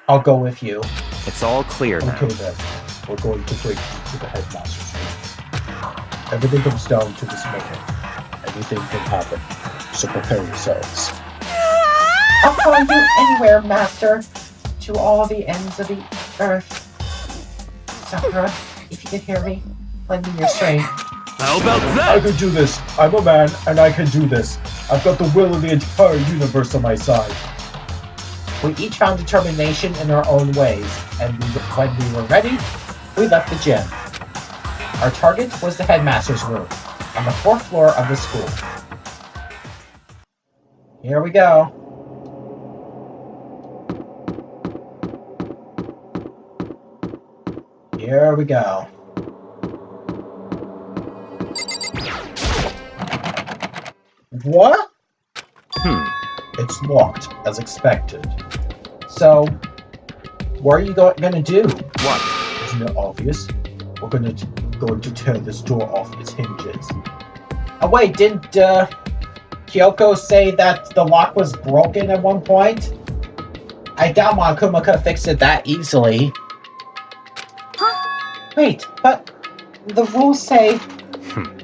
I'll go with you. It's all clear now. Okay then, we're going to break into the headmaster's room. Everything comes down to this moment. Anything can happen, so prepare yourselves. I'll follow you anywhere, Master. To all the ends of the earth. Sakura, if you can hear me, lend me your strength. How about I that? can do this. I'm a man, and I can do this. I've got the will of the entire universe on my side. We each found determination in our own ways, and when we were ready, we left the gym. Our target was the headmaster's room, on the 4th floor of the school. Here we go. Here we go. What? It's locked, as expected. So, what are you gonna do? What? Isn't it obvious? We're going to tear this door off its hinges. Oh wait, didn't Kyoko say that the lock was broken at one point? I doubt Monokuma could have fixed it that easily. Wait, but the rules say...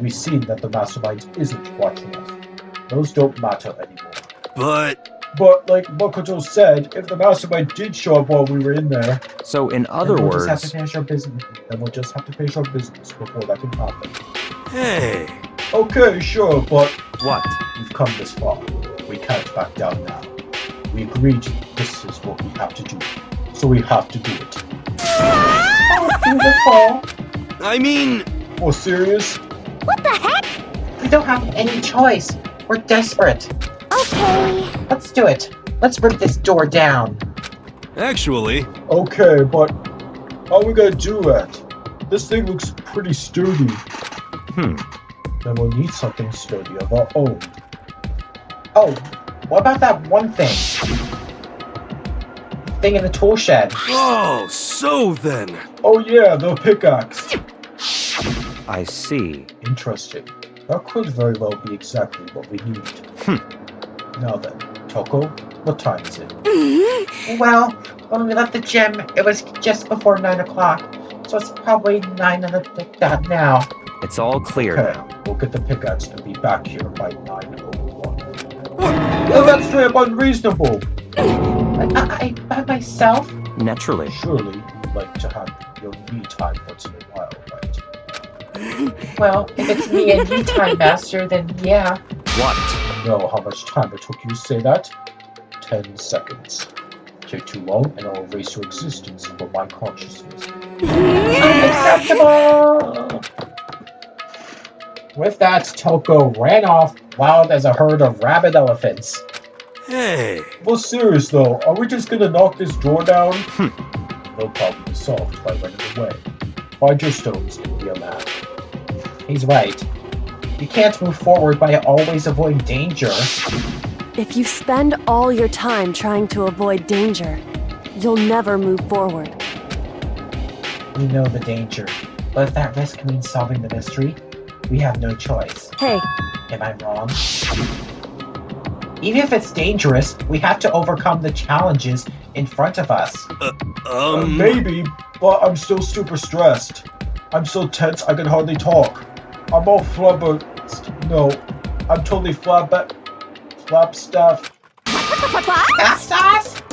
We've seen that the mastermind isn't watching us. Those don't matter anymore. But But like Makoto said, if the mastermind did show up while we were in there, So, in other then we'll just have words, to finish our business. then we'll just have to finish our business before that can happen. hey, Okay, sure, but what? we've come this far. We can't back down now. We agreed this is what we have to do, so we have to do it. Beautiful. I mean, Oh, serious? what the heck? We don't have any choice. We're desperate. Okay. Let's do it. Let's rip this door down. actually, Okay, but how are we gonna do that? This thing looks pretty sturdy. Then we'll need something sturdy of our own. Oh, what about that one thing? Thing in the tool shed. oh, so then. Oh yeah, the pickaxe. I see. Interesting. That could very well be exactly what we need. Now then, Toko, what time is it? Well, when we left the gym, it was just before 9 o'clock. So it's probably 9 on the dot now. It's all clear Okay, now. we'll get the pickaxe and be back here by 9:01. Well, that's straight up unreasonable. I by myself? Naturally. Surely you'd like to have your me time once in a while, right? Well, if it's me and you time, Master, then yeah. What? Know how much time it took you to say that? 10 seconds. Take too long and I'll erase your existence from my consciousness. Unacceptable! With that, Toko ran off, wild as a herd of rabid elephants. Hey, Well, serious though, are we just gonna knock this door down? No problem is solved by running away. Find your stones, India man. He's right. You can't move forward by always avoiding danger. If you spend all your time trying to avoid danger, you'll never move forward. We know the danger, but if that risk means solving the mystery, we have no choice. Hey, Am I wrong? Even if it's dangerous, we have to overcome the challenges in front of us. Maybe, but I'm still super stressed. I'm so tense I can hardly talk. I'm all flubber. No, I'm totally flap stuff. Fast?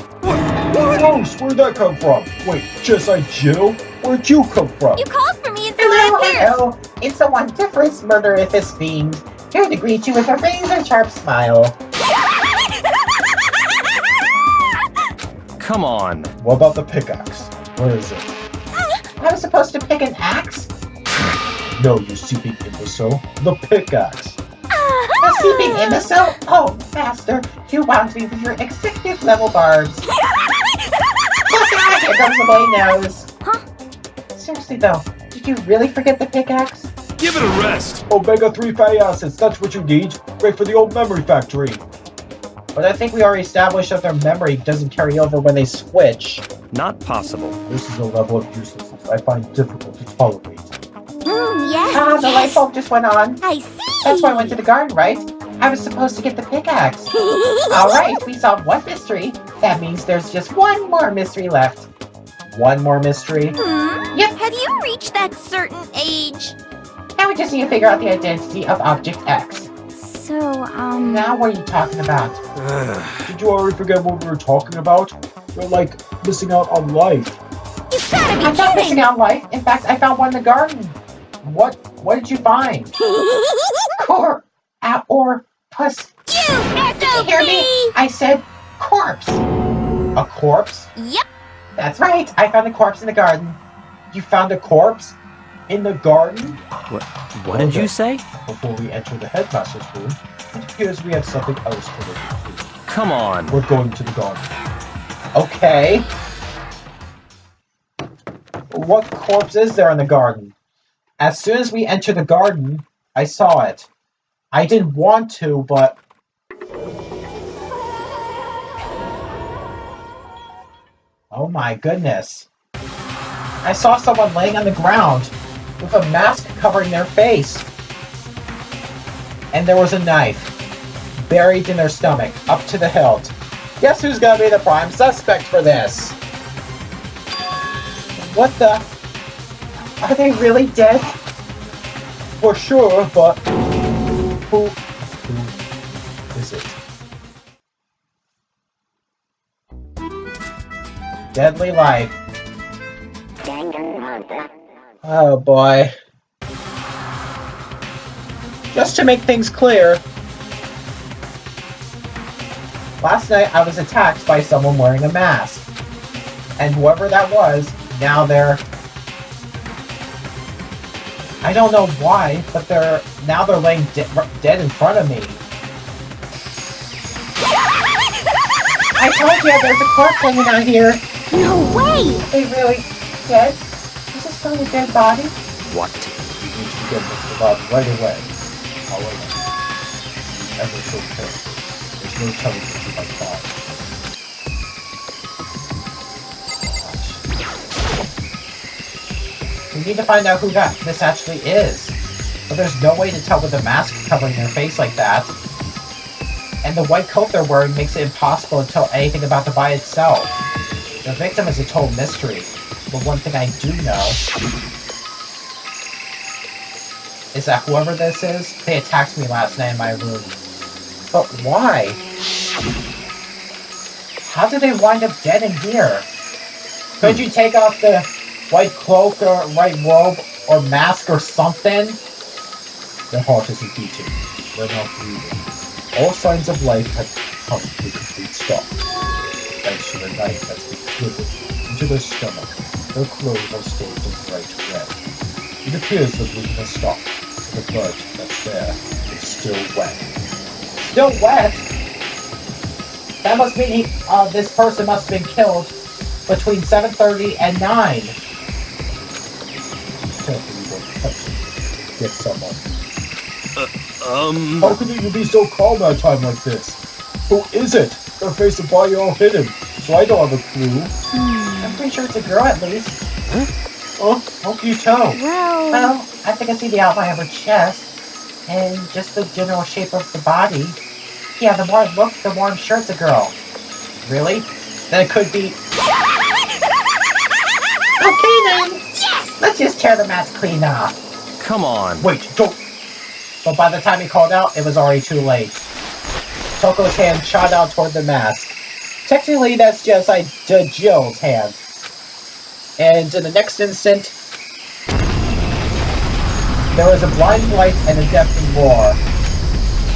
Gross, where'd that come from? Wait, just like Jill? Where'd you come from? You called for me and said I'm here. Hello. It's the one difference murderous fiend. Here to greet you with a razor-sharp smile. Come on. What about the pickaxe? Where is it? I was supposed to pick an axe? No, you seeping imbecile. The pickaxe. A seeping imbecile? Oh, master, you wound me with your executive level barbs. Look out, here comes the boy nose. Huh? Seriously though, did you really forget the pickaxe? Give it a rest. Omega-3 fatty acids, that's what you need. Great for the old memory factory. But I think we already established that their memory doesn't carry over when they switch. Not possible. This is a level of uselessness I find difficult to tolerate. Yes. Ah, the light bulb just went on. I see. That's why I went to the garden, right? I was supposed to get the pickaxe. Alright, we solved one mystery. That means there's just one more mystery left. One more mystery? Yep. Have you reached that certain age? Now we just need to figure out the identity of Object X. So, Now what are you talking about? Did you already forget what we were talking about? You're like missing out on life. You gotta be I'm not missing kidding! out on life. In fact, I found one in the garden. What did you find? Or puss. You Did you hear me? SOB! I said corpse. A corpse? Yep. That's right. I found a corpse in the garden. You found a corpse? In the garden? What did you say? Before we enter the headmaster's room, it appears we have something else to look into. Come on. We're going to the garden. Okay. What corpse is there in the garden? As soon as we enter the garden, I saw it. I didn't want to, but... Oh my goodness. I saw someone laying on the ground with a mask covering their face. And there was a knife buried in their stomach, up to the hilt. Guess who's gonna be the prime suspect for this? What the? Are they really dead? For sure, but who is it? Deadly Life. Oh boy. Just to make things clear, last night I was attacked by someone wearing a mask. And whoever that was, now they're... I don't know why, but they're laying dead in front of me. I told you there's a corpse hanging out here. No way! Are they really dead? Is this really a dead body? What? We need to get Mr. Bob right away. However, ever so careful. There's no telling what you might find. We need to find out who this actually is. But there's no way to tell with a mask covering their face like that. And the white coat they're wearing makes it impossible to tell anything about the body itself. The victim is a total mystery. But one thing I do know is that whoever this is, they attacked me last night in my room. But why? How did they wind up dead in here? Could you take off the white cloak or white robe or mask or something? Their heart isn't beating. They're not breathing. All signs of life have come to a complete stop. Thanks to the knife that's been driven into their stomach, their clothes are stained a bright red. It appears the bleeding has stopped, but the blood that's there is still wet. Still wet? That must mean this person must have been killed between 7:30 and 9. get someone. How can you be so calm at a time like this? Who is it? Their face and body all hidden, so I don't have a clue. I'm pretty sure it's a girl at least. Huh? Oh, how can you tell? Well, I think I see the outline of her chest and just the general shape of the body. Yeah, the more I look, the more I'm sure it's a girl. Really? Then it could be... Okay then! Yes! Let's just tear the mask clean off. Come on. Wait, don't... But by the time he called out, it was already too late. Toko's hand shot out toward the mask. Technically, that's just like Jill's hand. And in the next instant, there was a blind light and a deafening roar.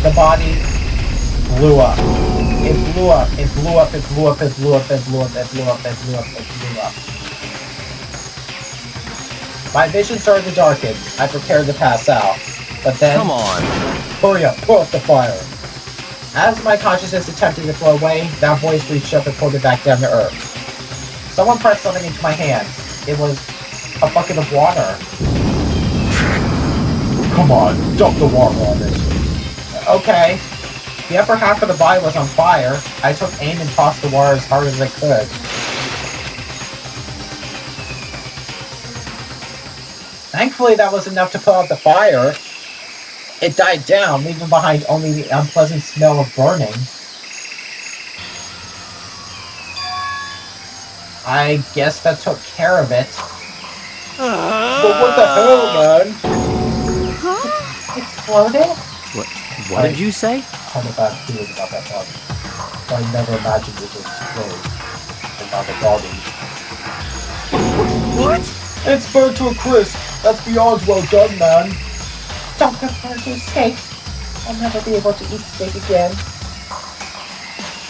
The body blew up. It blew up. It blew up. It blew up. It blew up. It blew up. It blew up. It blew up. It blew up. My vision started to darken. I prepared to pass out. But then... Come on. Hurry up, put out the fire. As my consciousness attempted to flow away, that voice reached up and pulled it back down to earth. Someone pressed something into my hands. It was a bucket of water. Come on, dump the water on it. Okay. The upper half of the body was on fire. I took aim and tossed the water as hard as I could. Thankfully, that was enough to put out the fire. It died down, leaving behind only the unpleasant smell of burning. I guess that took care of it. But what the hell, man? Huh? Exploded? What did you say? I had a bad feeling about that body. So I never imagined it would explode. And now the body. What? It's burned to a crisp. That's beyond well done, man. Don't prefer to steak. I'll never be able to eat steak again.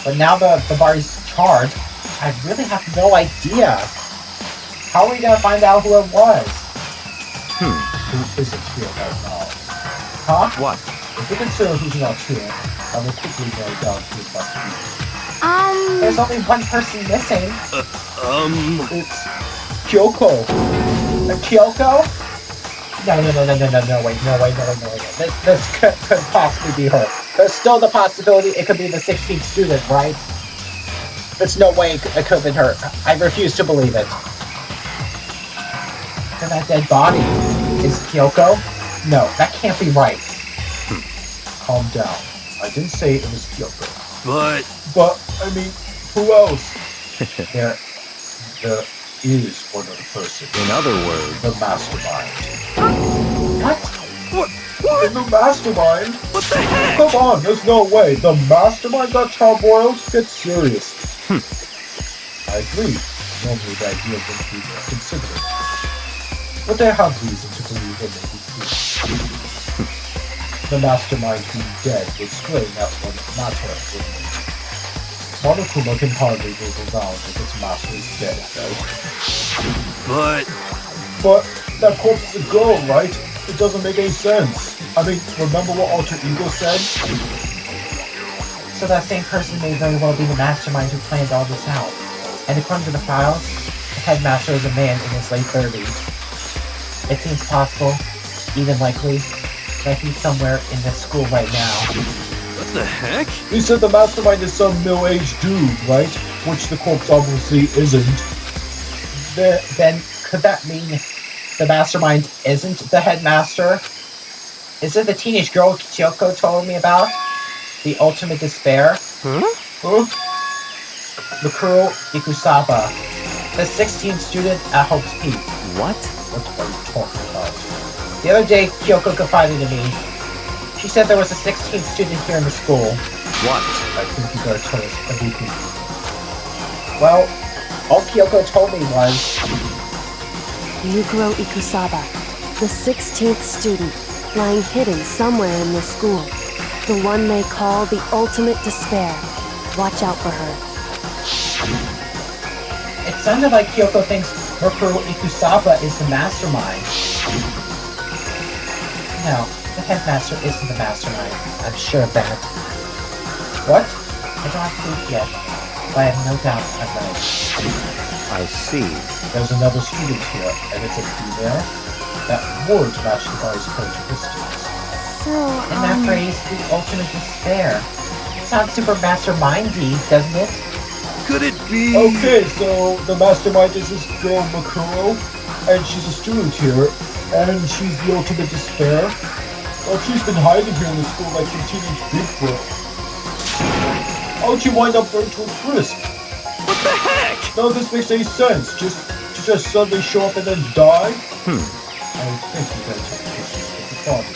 But now the body's charred, I really have no idea. How are we gonna find out who it was? Who isn't here right now? Huh? What? If we consider who's not here, I will quickly narrow down who it must be. There's only one person missing. It's Kyoko. Kyoko? No, wait. This could possibly be her. There's still the possibility it could be the 16th student, right? There's no way it could have been her. I refuse to believe it. And that dead body is Kyoko? No, that can't be right. Calm down. I didn't say it was Kyoko. But, I mean, who else? There is one other person. In other words, The mastermind. What? In the mastermind? what the heck? Come on, there's no way. The mastermind got charbroiled? Get serious. I agree. Normally the idea wouldn't be considered. But they have reason to believe there may be truth. The mastermind being dead would explain that one matter, wouldn't it? Monokuma can hardly move around if its master is dead, right? But, that corpse is a girl, right? It doesn't make any sense. I mean, remember what Alter Ego said? So that same person may very well be the mastermind who planned all this out. And according to the files, the headmaster is a man in his late 30s. It seems possible, even likely, that he's somewhere in this school right now. what the heck? He said the mastermind is some middle-aged dude, right? Which the corpse obviously isn't. Then could that mean the mastermind isn't the headmaster? Is it the teenage girl Kyoko told me about? The ultimate despair? Huh? Mikuro Ikusaba, the 16th student at Hope's Peak. what? What are you talking about? The other day, Kyoko confided in me. She said there was a 16th student here in the school. What? I think you gotta tell us everything. Well, all Kyoko told me was, Yukuro Ikusaba, the 16th student, lying hidden somewhere in this school. The one they call the ultimate despair. Watch out for her. it sounded like Kyoko thinks Mikuro Ikusaba is the mastermind. No, the headmaster isn't the mastermind. I'm sure of that. What? I don't have proof yet, but I have no doubt I'm right. I see. There's another student here, and it's a female? that words match the body's characteristics. So, And that phrase, the ultimate despair. Sounds super mastermindy, doesn't it? Could it be? Okay, so the mastermind is this girl Makuro, and she's a student here, and she's the ultimate despair. Well, she's been hiding here in the school like some teenage Bigfoot. How'd you wind up going to a frisk? What the heck? None of this makes any sense. Just suddenly show up and then die? I think we better take pictures of the body.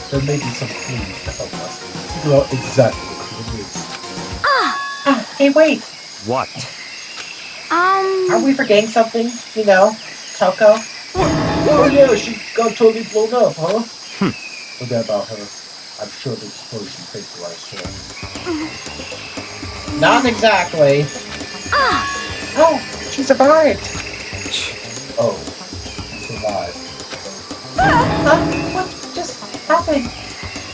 There may be some clues to help us figure out exactly who it is. Hey, wait. What? Are we forgetting something? You know, Toko? Oh yeah, she got totally blown up, huh? Forget about her. I'm sure the explosion vaporized her. Not exactly. Oh, she survived. Oh, survived. What just happened,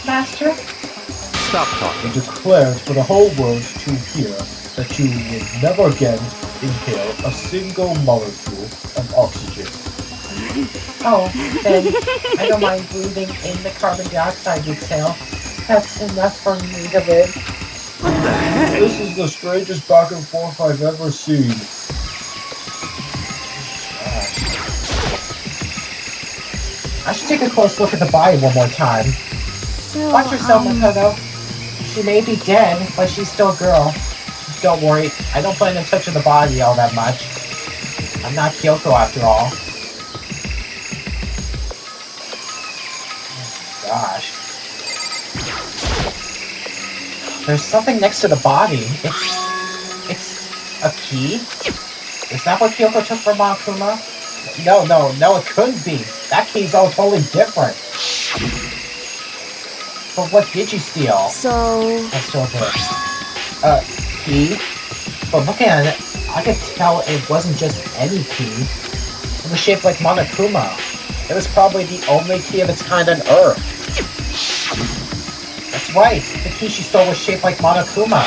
Master? Stop talking. It declared for the whole world to hear that you will never again inhale a single molecule of oxygen. Oh, then I don't mind breathing in the carbon dioxide you exhale. That's enough for me to live. What the heck? This is the strangest back and forth I've ever seen. I should take a close look at the body one more time. so, Watch yourself, Makoto. She may be dead, but she's still a girl. Don't worry, I don't plan on touching the body all that much. I'm not Kyoko after all. Oh, gosh. There's something next to the body. It's a key? Is that what Kyoko took from Monokuma? No, it couldn't be. That key's all totally different. But what did you steal? so, That's still there. Key? But looking at it, I could tell it wasn't just any key. It was shaped like Monokuma. It was probably the only key of its kind on Earth. That's right, the key she stole was shaped like Monokuma.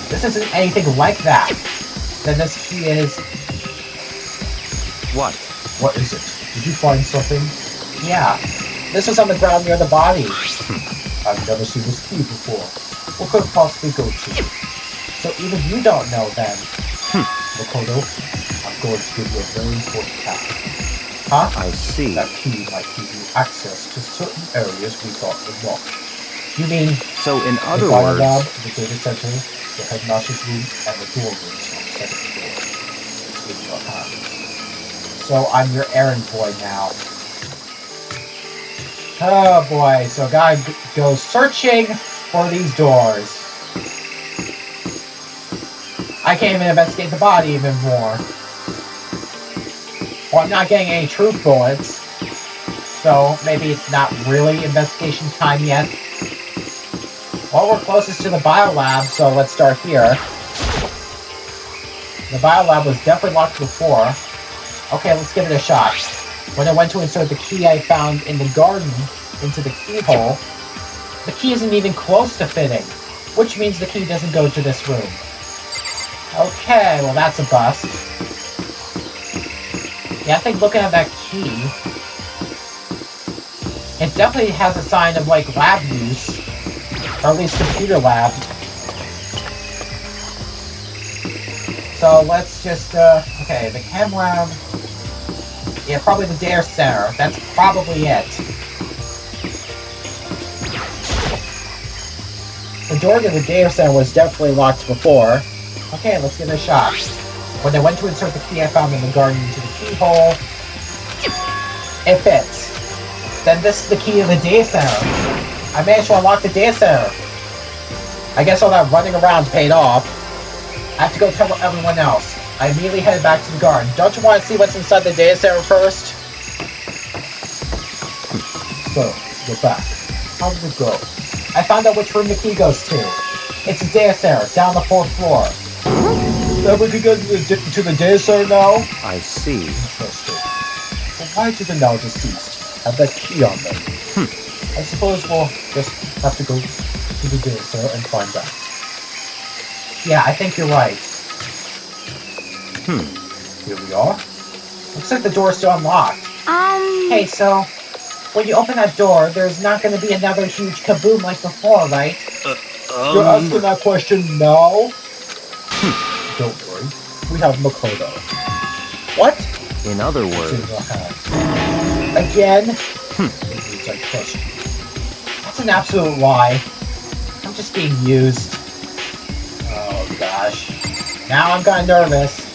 This isn't anything like that. Then this key is... What? What is it? Did you find something? yeah. This was on the ground near the body. I've never seen this key before. What could it possibly go to? So even you don't know then. Makoto, I'm going to give you a very important task. Huh? I see. That key might give you access to certain areas we thought were locked. You mean... So, in The other bio lab, words, the data center, the headmaster's room, and the door rooms on the second floor. It's in your hands. So I'm your errand boy now. Oh boy, so gotta go searching for these doors. I can't even investigate the body even more. Well, I'm not getting any truth bullets. So maybe it's not really investigation time yet. Well, we're closest to the biolab, so let's start here. The biolab was definitely locked before. Okay, let's give it a shot. When I went to insert the key I found in the garden into the keyhole, the key isn't even close to fitting, which means the key doesn't go to this room. Okay, well that's a bust. Yeah, I think looking at that key, it definitely has a sign of like lab use, or at least computer lab. So let's just, okay, the chem lab. Yeah, probably the Dare Center. That's probably it. The door to the Dare Center was definitely locked before. Okay, let's give it a shot. When I went to insert the key I found in the garden into the keyhole, it fits. Then this is the key to the Dare Center. I managed to unlock the Dare Center. I guess all that running around paid off. I have to go tell everyone else. I immediately headed back to the garden. Don't you want to see what's inside the data center first? So, we're back. How did it go? I found out which room the key goes to. It's a data center, down the 4th floor. Then we can get to the data center now? I see. Interesting. But why do the now deceased have that key on them? I suppose we'll just have to go to the data center and find out. Yeah, I think you're right. Here we are. Looks like the door's still unlocked. Hey, so when you open that door, there's not going to be another huge kaboom like before, right? You're asking that question now? Don't worry. We have Makoto. What? In other It's in words, your hand. Again? It means I trust you. That's an absolute lie. I'm just being used. Oh gosh. Now I'm kind of nervous.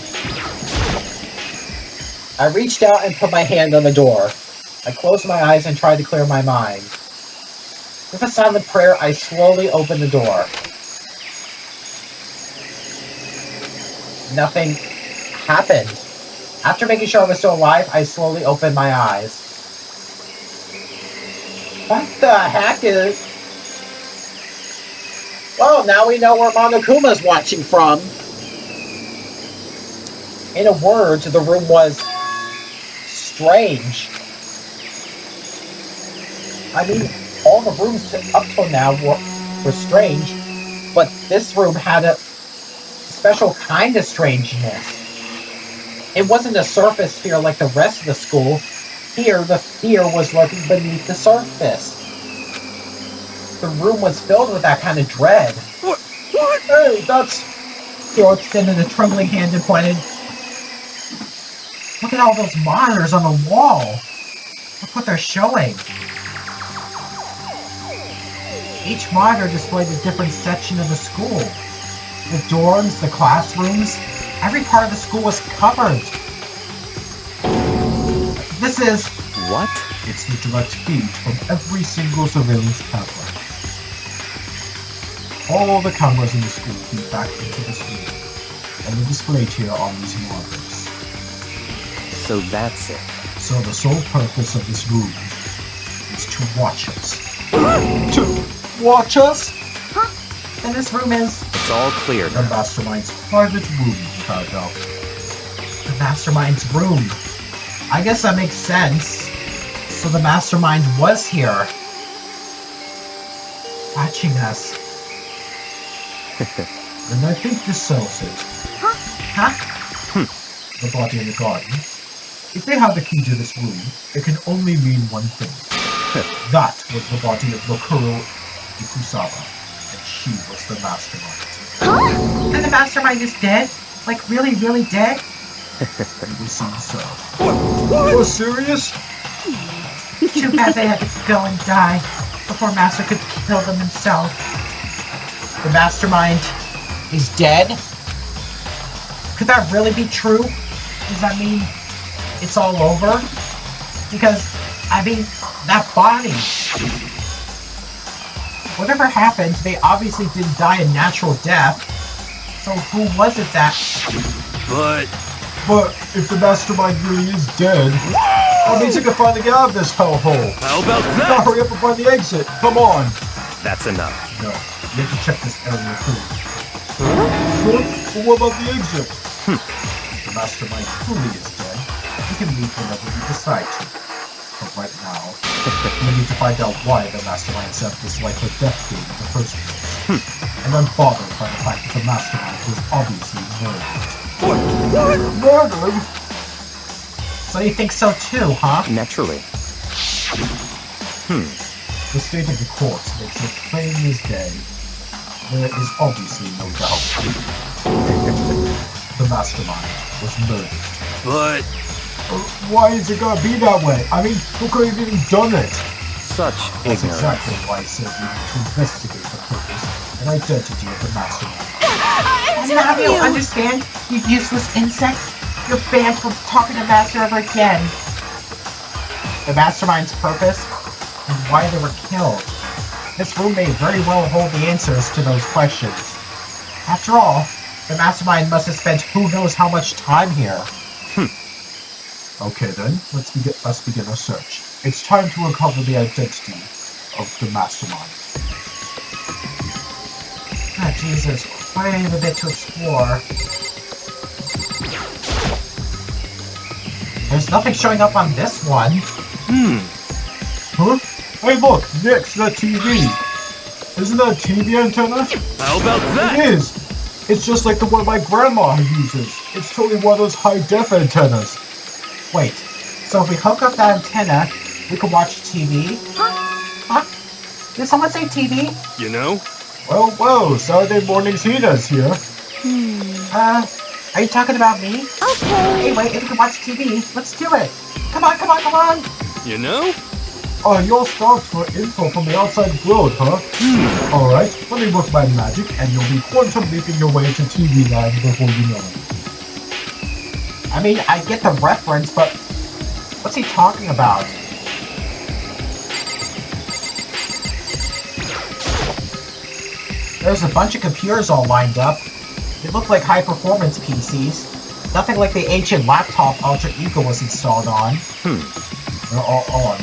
I reached out and put my hand on the door. I closed my eyes and tried to clear my mind. With a silent prayer, I slowly opened the door. Nothing happened. After making sure I was still alive, I slowly opened my eyes. What the heck is... Well, now we know where Monokuma's watching from. In a word, the room was... strange. I mean, all the rooms up till now were strange, but this room had a special kind of strangeness. It wasn't a surface fear like the rest of the school. Here, the fear was lurking beneath the surface. The room was filled with that kind of dread. What? Hey, that's... Hiro extended a trembling hand and pointed. Look at all those monitors on the wall. Look what they're showing. Each monitor displayed a different section of the school. The dorms, the classrooms, every part of the school was covered. This is... what? It's the direct feed from every single surveillance camera. All the cameras in the school feed back into this room, and they're displayed here on these monitors. So that's it. So the sole purpose of this room is to watch us. To watch us? And this room is... It's all clear The now. Mastermind's private room, Kado. the Mastermind's room. I guess that makes sense. So the Mastermind was here. Watching us. And I think this sells it. Huh? The body in the garden. If they have the key to this room, it can only mean one thing. That was the body of Lokuro Ikusawa, and she was the Mastermind. And the Mastermind is dead? Like really, really dead? It would seem so. You're serious? Too bad they had to go and die before Master could kill them himself. The Mastermind is dead? Could that really be true? Does that mean it's all over? Because, I mean, that body... Whatever happened, they obviously didn't die a natural death. So who was it that... But But if the Mastermind really is dead, that means you can finally get out of this hellhole. how about You gotta that? hurry up and find the exit. Come on. That's enough. No, you have to check this area too. But what about the exit? The Mastermind truly is dead. We can leave whenever we decide to. But right now, we need to find out why the Mastermind set this life or death game in the first place. And I'm bothered by the fact that the Mastermind was obviously murdered. Murdered? So you think so too, huh? Naturally. The state of the courts makes it plain as day. There is obviously no doubt. The Mastermind was murdered. But Why is it gonna be that way? I mean, who could have even done it? Such That's ignorance. exactly why I said we need to investigate the purpose and identity of the Mastermind. Now you understand, you useless insect? You're banned from talking to Master ever again. The Mastermind's purpose and why they were killed. This room may very well hold the answers to those questions. After all, the Mastermind must have spent who knows how much time here. Okay then, let's begin our search. It's time to uncover the identity of the Mastermind. Ah, Jesus, quite a bit to explore. There's nothing showing up on this one. Huh? Hey look, next to that TV! Isn't that a TV antenna? how about It that? is! It's just like the one my grandma uses. It's totally one of those high-def antennas. Wait, So if we hook up that antenna, we can watch TV. Huh? Did someone say TV? You know? Well, whoa, Saturday morning's Hina's here. Are you talking about me? Okay. Anyway, if we can watch TV, let's do it. Come on, come on, come on. You know? You're starved for info from the outside world, huh? Alright, let me work my magic, and you'll be quantum leaping your way to TV land before you know it. I mean, I get the reference, but what's he talking about? There's a bunch of computers all lined up. They look like high-performance PCs. Nothing like the ancient laptop Alter Ego was installed on. They're all on,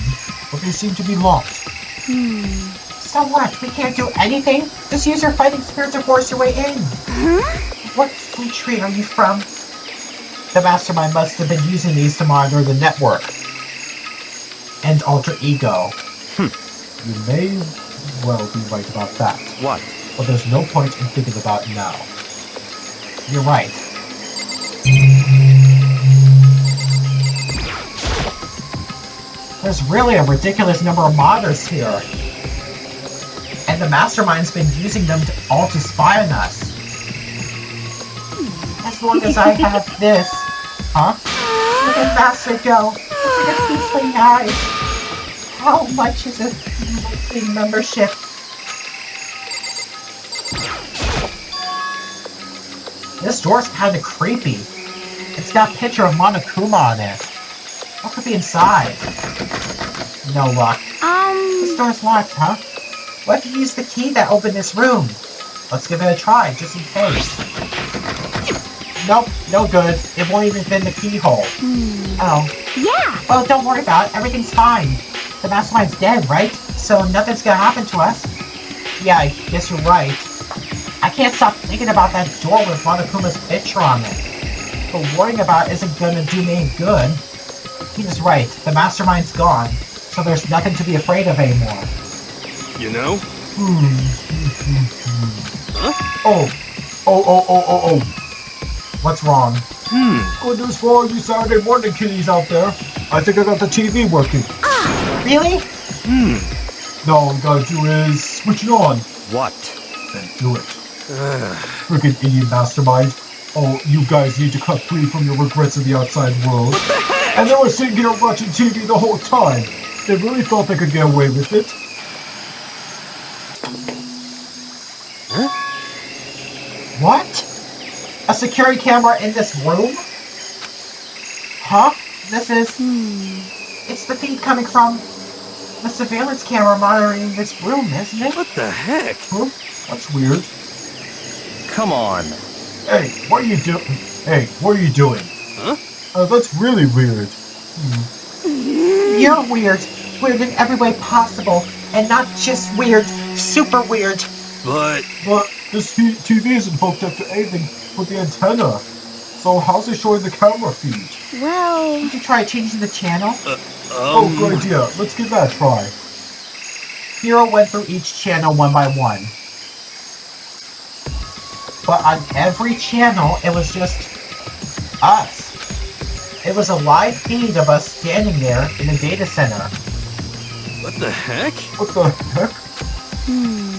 but they seem to be locked. So what? We can't do anything? Just use your fighting spirit to force your way in. What country are you from? The mastermind must have been using these to monitor the network. And Alter Ego. You may well be right about that, What? but there's no point in thinking about it now. You're right. There's really a ridiculous number of monitors here. And the mastermind's been using them all to spy on us. As long as I have this. Huh? Look at Master go. Look at peacefully eyes. How much is a monthly membership? This door's kinda creepy. It's got a picture of Monokuma on it. What could be inside? No luck. This door's locked, huh? What if you use the key that opened this room? Let's give it a try, just in case. Nope, no good. It won't even fit in the keyhole. Oh. Yeah. Well, don't worry about it. Everything's fine. The mastermind's dead, right? So nothing's gonna happen to us. Yeah, I guess you're right. I can't stop thinking about that door with Monokuma's picture on it. But worrying about it isn't gonna do me any good. He was right. The mastermind's gone. So there's nothing to be afraid of anymore. You know? Oh. What's wrong? Good news for all you Saturday morning kiddies out there. I think I got the TV working. Really? Now all you gotta do is switch it on. What? Then do it. Freaking idiot mastermind. Oh, you guys need to cut free from your regrets of the outside world. And they were sitting here watching TV the whole time. They really thought they could get away with it. What? A security camera in this room? Huh? This is... It's the feed coming from the surveillance camera monitoring this room, isn't it? What the heck? Huh? That's weird. Come on. Hey, what are you doing? Hey, what are you doing? Huh? That's really weird. You're weird. Weird in every way possible. And not just weird, super weird. But... But this TV isn't hooked up to anything with the antenna. So how's it showing the camera feed? Well... Did you try changing the channel? Oh, good idea. Let's give that a try. Hero went through each channel one by one. But on every channel, it was just us. It was a live feed of us standing there in the data center. What the heck? What the heck?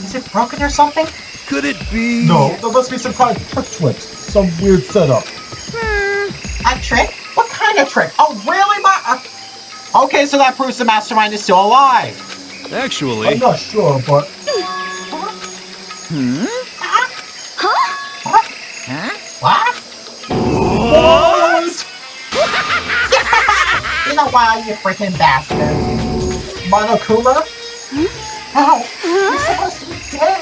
Is it broken or something? Could it be... No, there must be some kind of trick to it. Some weird setup. A trick? What kind of trick? Oh, really? Okay, so that proves the mastermind is still alive. Actually... I'm not sure, but... What? What? You know why, you freaking bastard. Monokuma? No, you're supposed to be dead.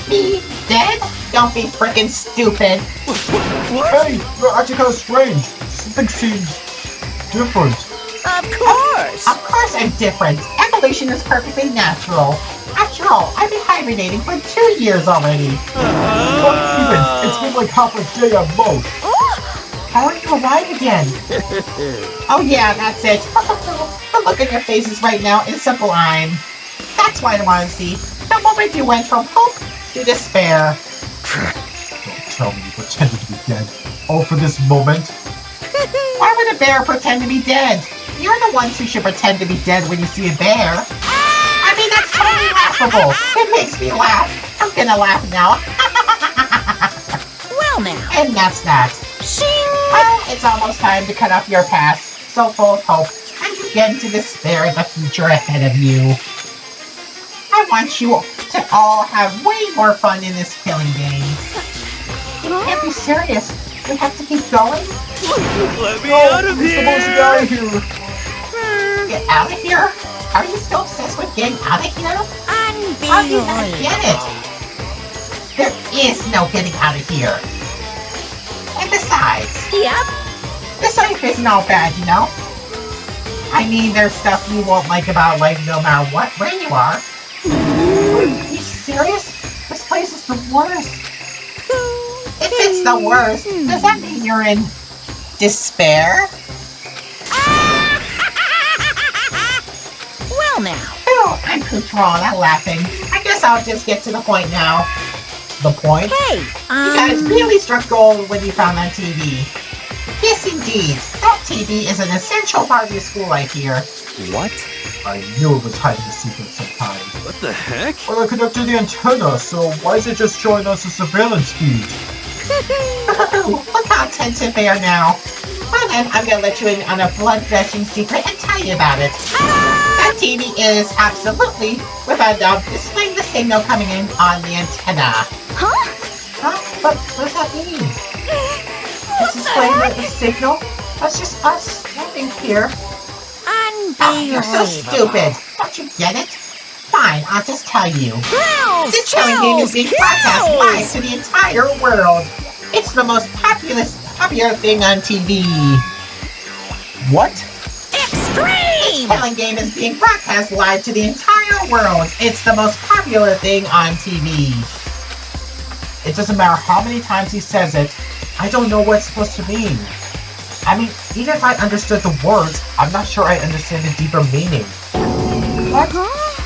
Me dead? Don't be freaking stupid. Hey, you're acting kind of strange. Something seems different. Of course! Of course I'm different. Evolution is perfectly natural. After all, I've been hibernating for 2 years already. Not even. It's been like half a day at most. How are you alive again? Oh yeah, that's it. The look on your faces right now is sublime. That's what I want to see. The moment you went from hope to despair. Don't tell me you pretended to be dead. All for this moment. should a bear pretend to be dead? You're the ones who should pretend to be dead when you see a bear. I mean, that's totally laughable. It makes me laugh. I'm gonna laugh now. Well now. And that's that. Shing! Well, it's almost time to cut off your past, so full of hope, and begin to despair at the future ahead of you. I want you to all have way more fun in this killing game. You can't be serious. We have to keep going. Let me out of We're supposed to get out of here. Get out of here? Are you still obsessed with getting out of here? How do you not get it? There is no getting out of here. And besides, Yep. this life isn't all bad, you know? I mean, there's stuff you won't like about life no matter what where you are. Are you serious? This place is the worst. If it's the worst, does that mean you're in despair? Well now. Oh, I'm pooped wrong. I'm laughing. I guess I'll just get to the point now. The point? Hey, You guys really struck gold when you found that TV. Yes, indeed. That TV is an essential part of your school life here. What? I knew it was hiding a secret sometimes. What the heck? Well, I connected the antenna, so why is it just showing us a surveillance feed? Look how attentive they are now. Well then, I'm gonna let you in on a blood-gushing secret and tell you about it. That TV is absolutely, without a doubt, displaying the signal coming in on the antenna. Huh? What does that mean? It's displaying the signal? That's just us standing here. Oh, you're so stupid. Don't you get it? Fine, I'll just tell you. Kills! This killing game is being broadcast live to the entire world. It's the most popular thing on TV. What? Extreme! Killing game is being broadcast live to the entire world. It's the most popular thing on TV. It doesn't matter how many times he says it, I don't know what it's supposed to mean. I mean, even if I understood the words, I'm not sure I understand the deeper meaning. What?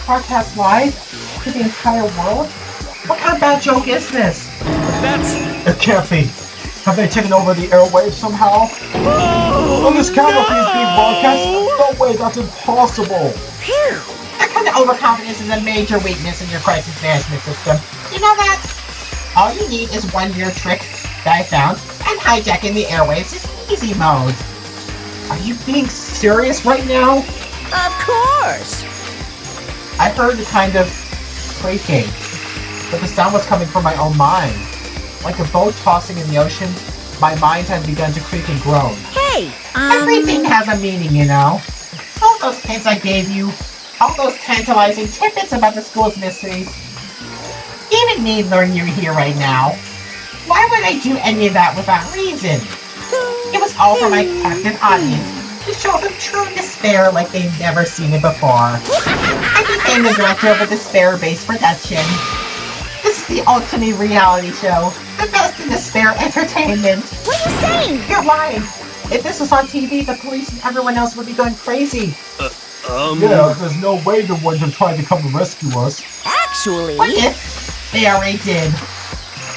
Broadcast live to the entire world? What kind of bad joke is this? It can't be. Have they taken over the airwaves somehow? Oh, this camera feed is being broadcast? No way, that's impossible. Phew! That kind of overconfidence is a major weakness in your crisis management system. You know that? All you need is one weird trick that I found, and hijacking the airwaves is easy mode. Are you being serious right now? Of course! I heard a kind of creaking, but the sound was coming from my own mind. Like a boat tossing in the ocean, my mind had begun to creak and groan. Hey, Everything has a meaning, you know. All those hints I gave you, all those tantalizing tidbits about the school's mysteries. Even me learning you here right now. Why would I do any of that without reason? It was all for my captive audience, to show them true despair like they've never seen it before. I became the director of a despair-based production. This is the ultimate reality show, the best in despair entertainment. what are you saying? You're lying. If this was on TV, the police and everyone else would be going crazy. Yeah, there's no way the ones have tried to come and rescue us. Actually, What if they already did?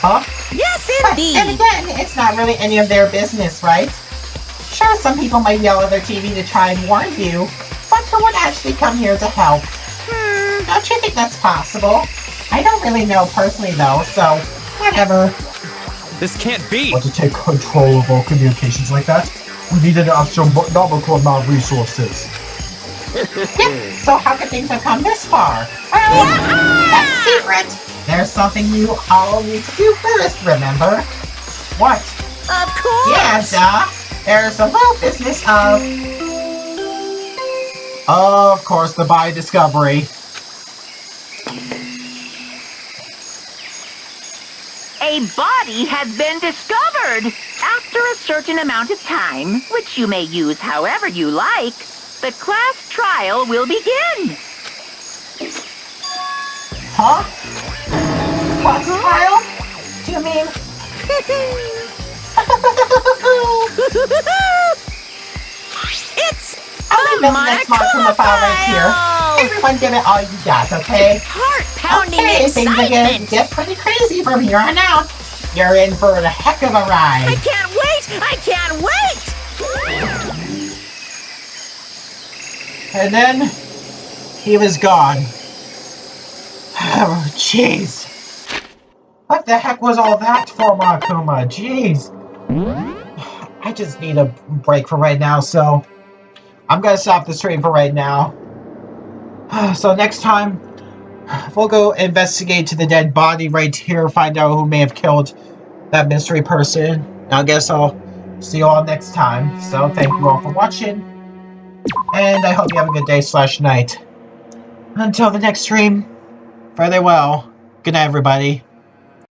Huh? yes But then indeed! again, it's not really any of their business, right? Sure, some people might yell at their TV to try and warn you, but who would actually come here to help? Don't you think that's possible? I don't really know personally though, so whatever. This can't be! But to take control of our communications like that, we need an astronomical amount of resources. Yep, so how could things have come this far? Well, that's a secret. There's something you all need to do first, remember? What? Of course! Yeah, duh. There's the little business of course, the biodiscovery. A body has been discovered. After a certain amount of time, which you may use however you like, the class trial will begin. Huh? Class trial? Do you mean? It's I'll leave the next mark from the file right here. Everyone give it all you got, okay? heart-pounding Okay, things are gonna excitement! get pretty crazy from here on out. You're in for a heck of a ride. I can't wait! I can't wait! And then he was gone. Oh, jeez. What the heck was all that for, Makuma? Jeez. I just need a break for right now, so I'm gonna stop the stream for right now. So next time, we'll go investigate to the dead body right here, find out who may have killed that mystery person. I guess I'll see you all next time. So thank you all for watching, and I hope you have a good day / night. Until the next stream, farewell. Good night, everybody.